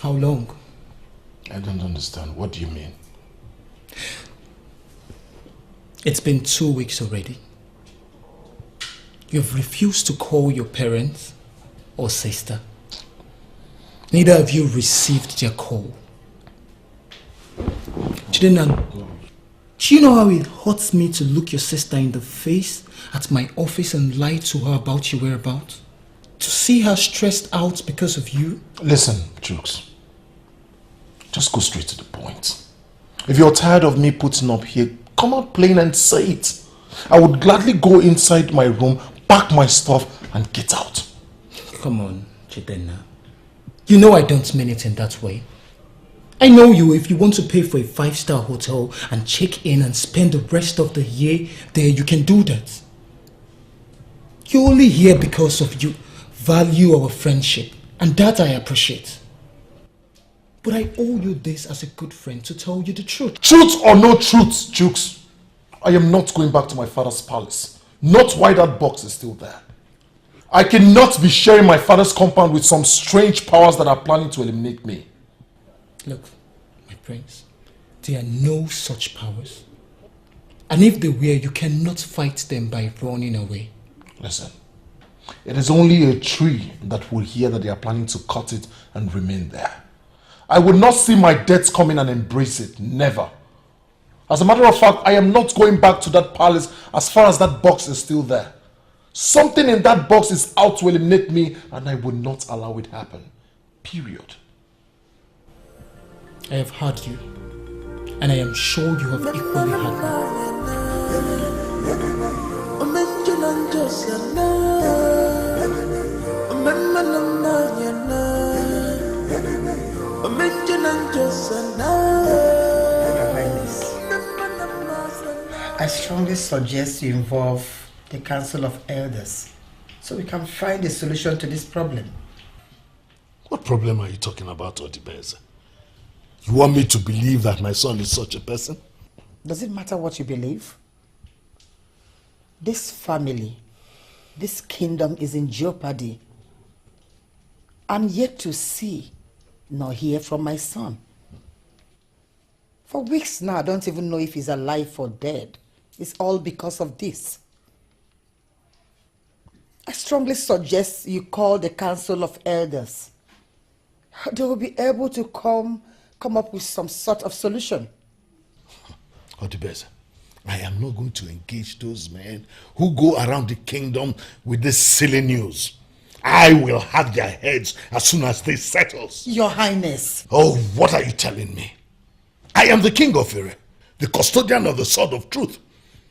How long? I don't understand. What do you mean? It's been 2 weeks already. You've refused to call your parents or sister. Neither of you received their call. Chidera, do you know how it hurts me to look your sister in the face at my office and lie to her about your whereabouts? To see her stressed out because of you? Listen, Jukes. Just go straight to the point. If you're tired of me putting up here, come out plain and say it. I would gladly go inside my room, pack my stuff, and get out. Come on, Chidera. You know I don't mean it in that way. I know you. If you want to pay for a 5-star hotel and check in and spend the rest of the year there, you can do that. You're only here because of you value our friendship, and that I appreciate. But I owe you this as a good friend to tell you the truth. Truth or no truth, Jukes, I am not going back to my father's palace. Not while that box is still there. I cannot be sharing my father's compound with some strange powers that are planning to eliminate me. Look, my prince, there are no such powers. And if they were, you cannot fight them by running away. Listen, it is only a tree that will hear that they are planning to cut it and remain there. I would not see my death come in and embrace it. Never. As a matter of fact, I am not going back to that palace as far as that box is still there. Something in that box is out to eliminate me, and I will not allow it happen. Period. I have heard you, and I am sure you have equally heard I strongly suggest you involve the Council of Elders so we can find a solution to this problem. What problem are you talking about, Odibeze? You want me to believe that my son is such a person? Does it matter what you believe? This family, this kingdom is in jeopardy. I'm yet to see nor hear from my son. For weeks now, I don't even know if he's alive or dead. It's all because of this. I strongly suggest you call the Council of Elders. They will be able to come up with some sort of solution. Odibeze, I am not going to engage those men who go around the kingdom with this silly news. I will have their heads as soon as this settles. Your Highness. Oh, what are you telling me? I am the king of Ire, the custodian of the sword of truth.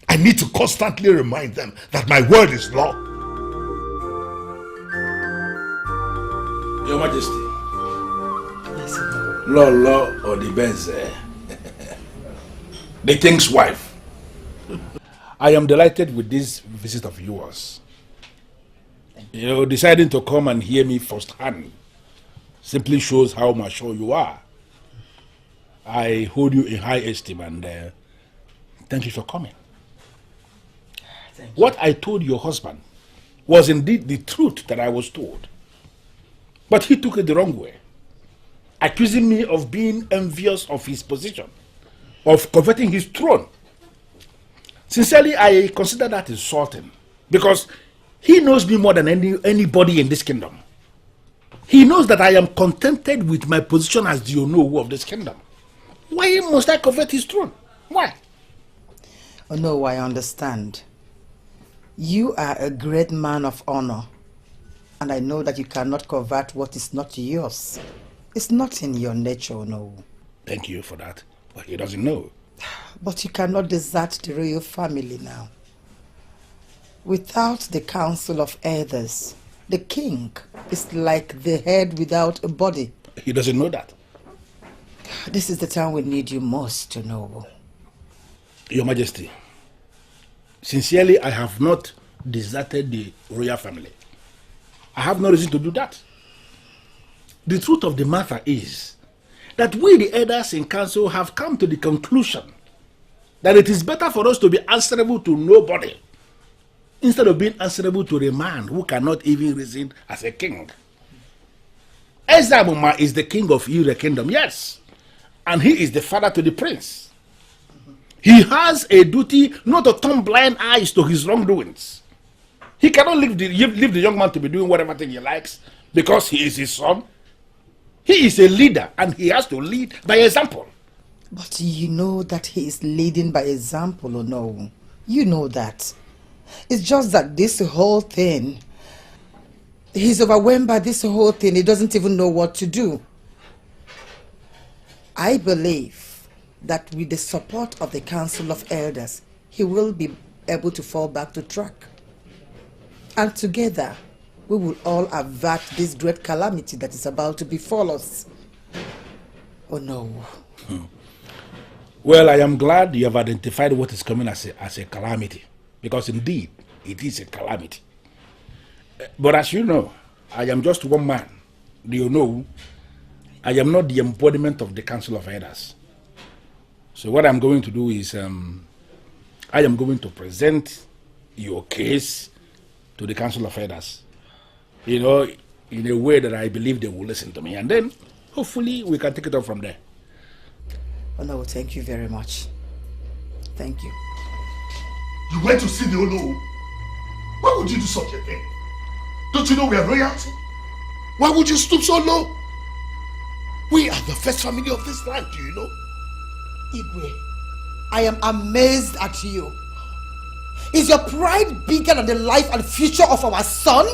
I need to constantly remind them that my word is law. Your Majesty. Lolo Odibeze, the king's wife. I am delighted with this visit of yours. You know, deciding to come and hear me firsthand simply shows how mature you are. I hold you in high esteem and thank you for coming. What I told your husband was indeed the truth that I was told. But he took it the wrong way, accusing me of being envious of his position, of coveting his throne. Sincerely, I consider that insulting, because he knows me more than anybody in this kingdom. He knows that I am contented with my position as the Onowu of this kingdom. Why must I covet his throne? Why? Oh no, I understand. You are a great man of honor, and I know that you cannot covet what is not yours. It's not in your nature, no. Thank you for that, but he doesn't know. But you cannot desert the royal family now. Without the Council of Elders, the king is like the head without a body. He doesn't know that. This is the time we need you most to know. Your Majesty, sincerely, I have not deserted the royal family. I have no reason to do that. The truth of the matter is that we, the elders in council, have come to the conclusion that it is better for us to be answerable to nobody instead of being answerable to a man who cannot even reason as a king. Ezabuma is the king of Ire kingdom, yes, and he is the father to the prince. He has a duty not to turn blind eyes to his wrongdoings. He cannot leave the young man to be doing whatever thing he likes because he is his son. He is a leader and he has to lead by example. But you know that he is leading by example, or no? You know that. It's just that this whole thing, he's overwhelmed by this whole thing. He doesn't even know what to do. I believe that with the support of the Council of Elders, he will be able to fall back to track. And together, we will all avert this great calamity that is about to befall us. Oh no. Well, I am glad you have identified what is coming as a calamity, because indeed, it is a calamity. But as you know, I am just one man. Do you know? I am not the embodiment of the Council of Elders. So what I'm going to do is, I am going to present your case to the Council of Elders. You know, in a way that I believe they will listen to me. And then, hopefully, we can take it up from there. Oh no, thank you very much. Thank you. You went to see the Onowu? Why would you do such a thing? Don't you know we are royalty? Why would you stoop so low? We are the first family of this land, do you know? Igwe, I am amazed at you. Is your pride bigger than the life and future of our son?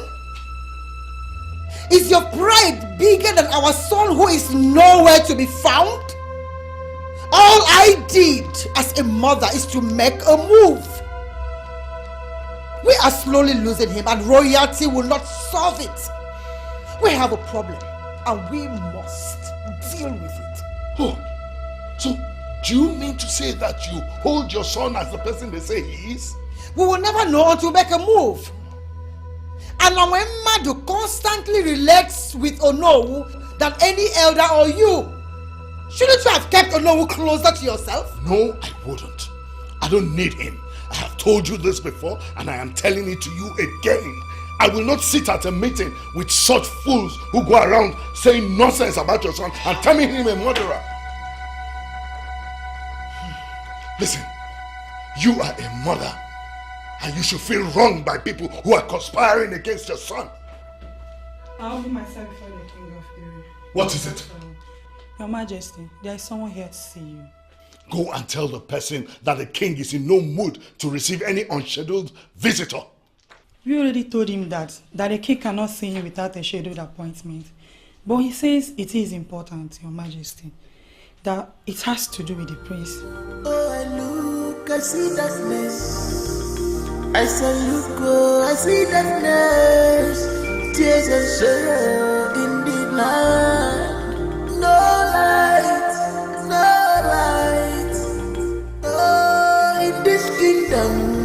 Is your pride bigger than our son who is nowhere to be found? All I did as a mother is to make a move. We are slowly losing him and royalty will not solve it. We have a problem and we must deal with it. Oh, so do you mean to say that you hold your son as the person they say he is? We will never know until we make a move. And when Madu constantly relates with Onowu than any elder or you, shouldn't you have kept Onowu closer to yourself? No, I wouldn't. I don't need him. I have told you this before, and I am telling it to you again. I will not sit at a meeting with such fools who go around saying nonsense about your son and terming him a murderer. Listen, you are a mother, and you should feel wronged by people who are conspiring against your son. I'll be myself before the king of Uri. What is it? Your Majesty, there is someone here to see you. Go and tell the person that the king is in no mood to receive any unscheduled visitor. We already told him that the king cannot see him without a scheduled appointment. But he says it is important, Your Majesty, that it has to do with the prince. Oh, I look, I see darkness. I say, look, oh, I see darkness. Tears and sorrow in the night. No light, no light. Oh, in this kingdom.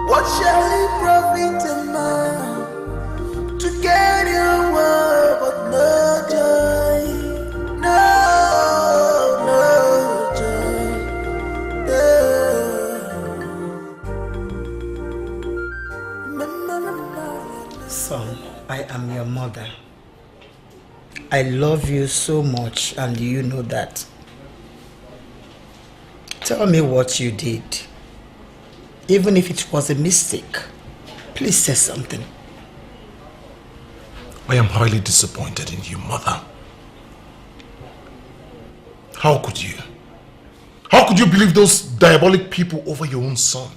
What shall it profit a man to get your word but no joy? No joy. Son, I am your mother. I love you so much, and you know that. Tell me what you did. Even if it was a mistake, please say something. I am highly disappointed in you, mother. How could you? How could you believe those diabolic people over your own son?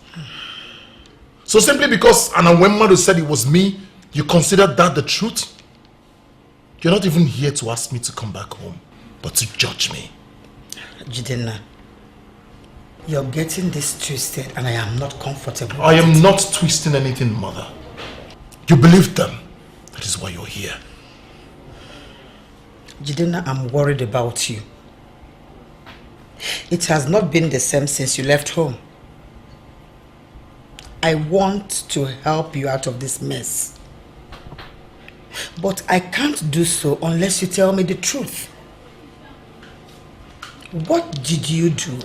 So simply because Anawemadu said it was me, you considered that the truth? You're not even here to ask me to come back home, but to judge me. Chidera, you're getting this twisted and I am not comfortable. I am not twisting anything, mother. You believe them. That is why you're here. Chidera, I'm worried about you. It has not been the same since you left home. I want to help you out of this mess. But I can't do so unless you tell me the truth. What did you do?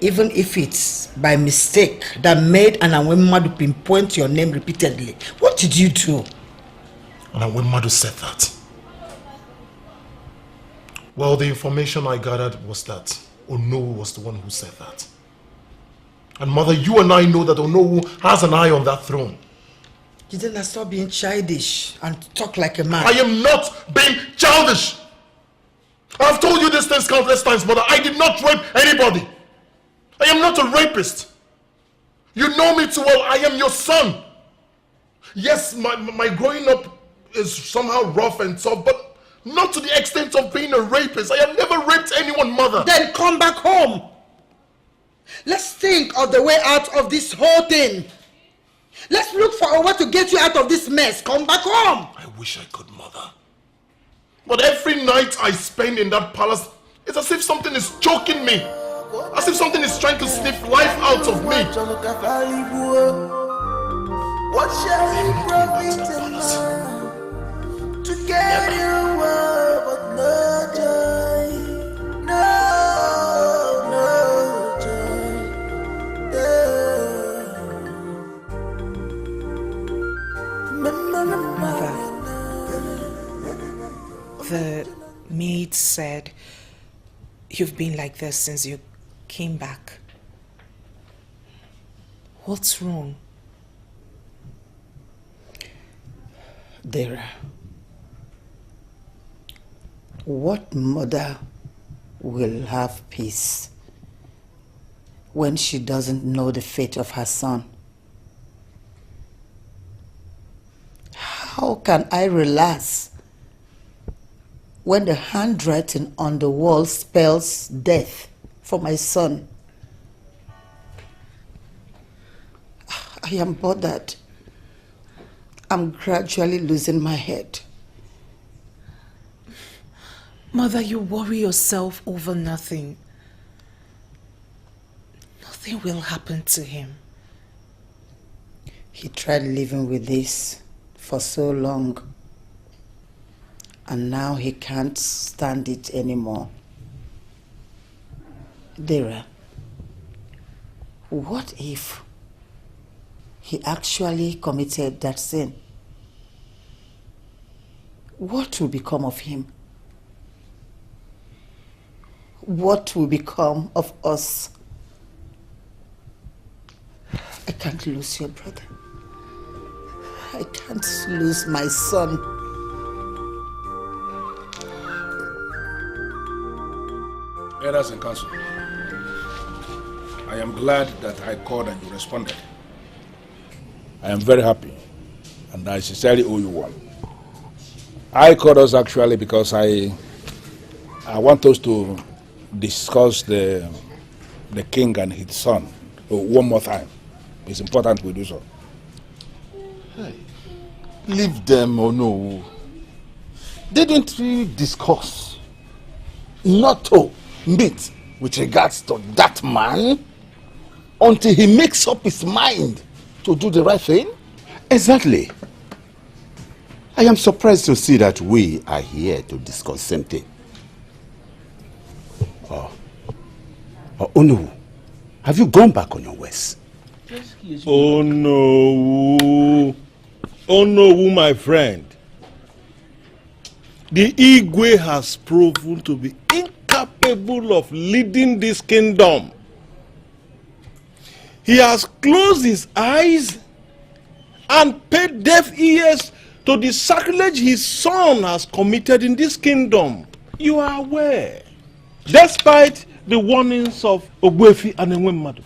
Even if it's by mistake that made Anawemadu pinpoint your name repeatedly, what did you do? Anawemadu said that. Well, the information I gathered was that Onowu was the one who said that. And mother, you and I know that Onowu has an eye on that throne. You didn't stop being childish and talk like a man. I am not being childish. I've told you these things countless times, mother. I did not rape anybody. I am not a rapist. You know me too well. I am your son. Yes, my growing up is somehow rough and tough, but not to the extent of being a rapist. I have never raped anyone, mother. Then come back home. Let's think of the way out of this whole thing. Let's look for a way to get you out of this mess. Come back home. I wish I could, mother. But every night I spend in that palace, it's as if something is choking me. As if something is trying to sniff life out of me. What shall we profit to get you but no joy? No joy. Mother, the maid said you've been like this since you came back. What's wrong? Chidera, what mother will have peace when she doesn't know the fate of her son? How can I relax when the handwriting on the wall spells death for my son? I am bothered. I'm gradually losing my head. Mother, you worry yourself over nothing. Nothing will happen to him. He tried living with this for so long, and now he can't stand it anymore. Chidera, what if he actually committed that sin? What will become of him? What will become of us? I can't lose your brother. I can't lose my son. Elders in council, I am glad that I called and you responded. I am very happy, and I sincerely owe you one. I called us actually because I want us to discuss the king and his son one more time. It's important we do so. Hey, leave them or no. They didn't really discuss, not to meet with regards to that man until he makes up his mind to do the right thing. Exactly. I am surprised to see that we are here to discuss same thing. Oh no, have you gone back on your ways? Oh no, my friend. The Igwe has proven to be incapable of leading this kingdom. He has closed his eyes and paid deaf ears to the sacrilege his son has committed in this kingdom. You are aware. Despite the warnings of Ogbuefi and Enwemmadu,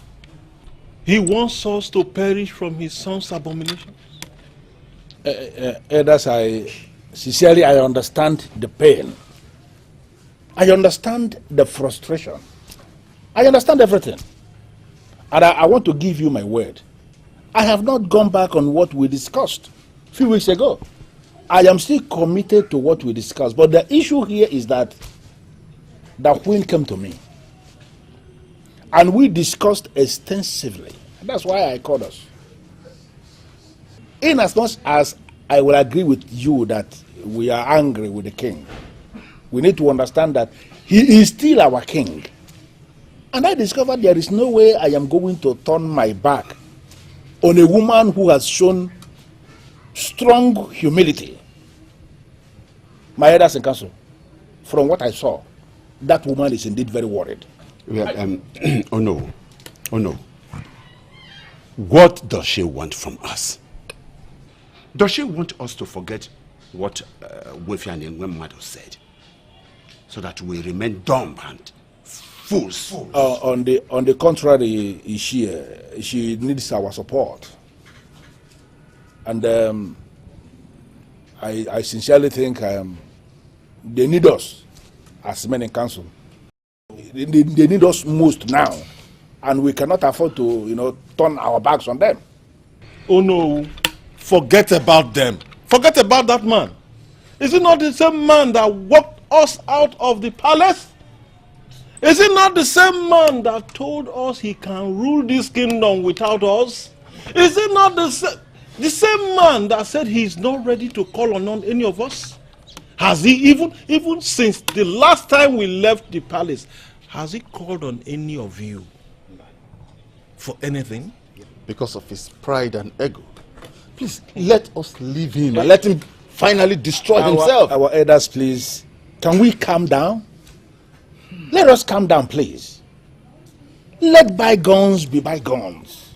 he wants us to perish from his son's abominations. Elders, I sincerely understand the pain. I understand the frustration. I understand everything. And I want to give you my word. I have not gone back on what we discussed a few weeks ago. I am still committed to what we discussed. But the issue here is that the Queen came to me. And we discussed extensively. That's why I called us. In as much as I will agree with you that we are angry with the king, we need to understand that he is still our king. And I discovered there is no way I am going to turn my back on a woman who has shown strong humility. My elders in council, from what I saw, that woman is indeed very worried. Well, oh no. What does she want from us? Does she want us to forget what Wefi and Enwemmadu said, so that we remain dumb and fools? On the contrary, she needs our support, and I sincerely think they need us as men in council. They need us most now, and we cannot afford to, turn our backs on them. Oh no, forget about them. Forget about that man. Is it not the same man that walked us out of the palace? Is it not the same man that told us he can rule this kingdom without us? Is it not the same man that said he's not ready to call on any of us? Has he even since the last time we left the palace, has he called on any of you for anything? Because of his pride and ego. Please, let us leave him and let him finally destroy himself. Our elders, please, can we calm down? Let us calm down, please. Let bygones be bygones.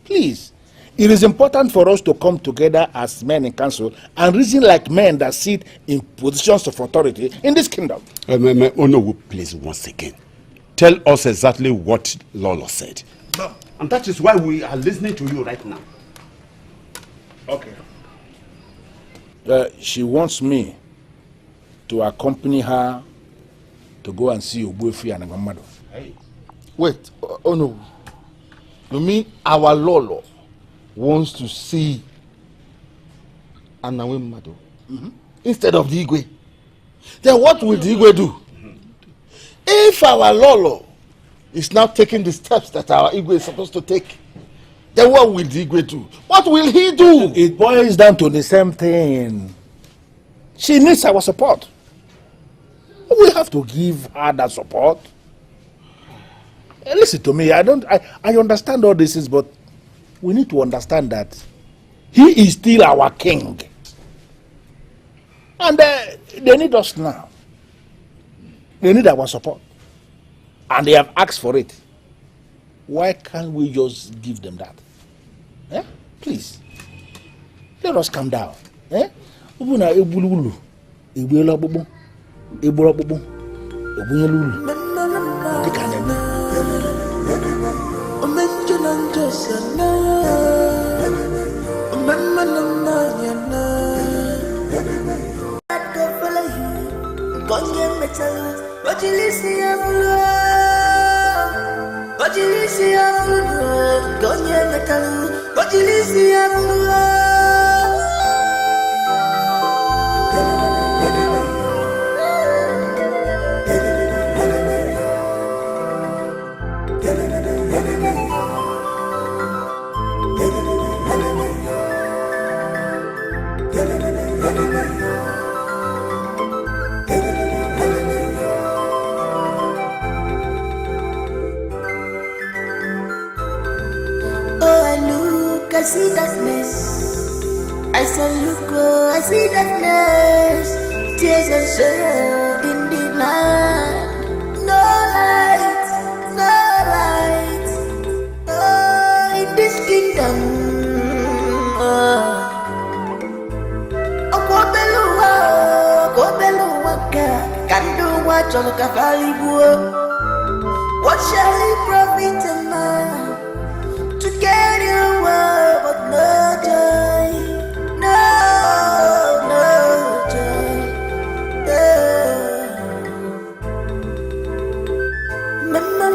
Please. It is important for us to come together as men in council and reason like men that sit in positions of authority in this kingdom. Oh no, please, once again, tell us exactly what Lolo said. No. And that is why we are listening to you right now. Okay. She wants me to accompany her to go and see Ogbuefi and Enwemmadu. Hey. Wait, oh no. You mean our Lolo wants to see Enwemmadu instead of the Igwe? then what will the Igwe do? If our Lolo is now taking the steps that our Igwe is supposed to take, then what will the Igwe do? What will he do? It boils down to the same thing. She needs our support. We have to give her that support. Listen to me, I understand all this, but we need to understand that he is still our king. And they need us now. They need our support. And they have asked for it. Why can't we just give them that? Eh? Please. Let us calm down. Eh? I see darkness. I said, look, oh, I see darkness. Tears and sorrow in the night. No light, no light. Oh, in this kingdom. Oh, can do what you look at. What shall it profit a man to get your word, but no joy, no joy. Mama,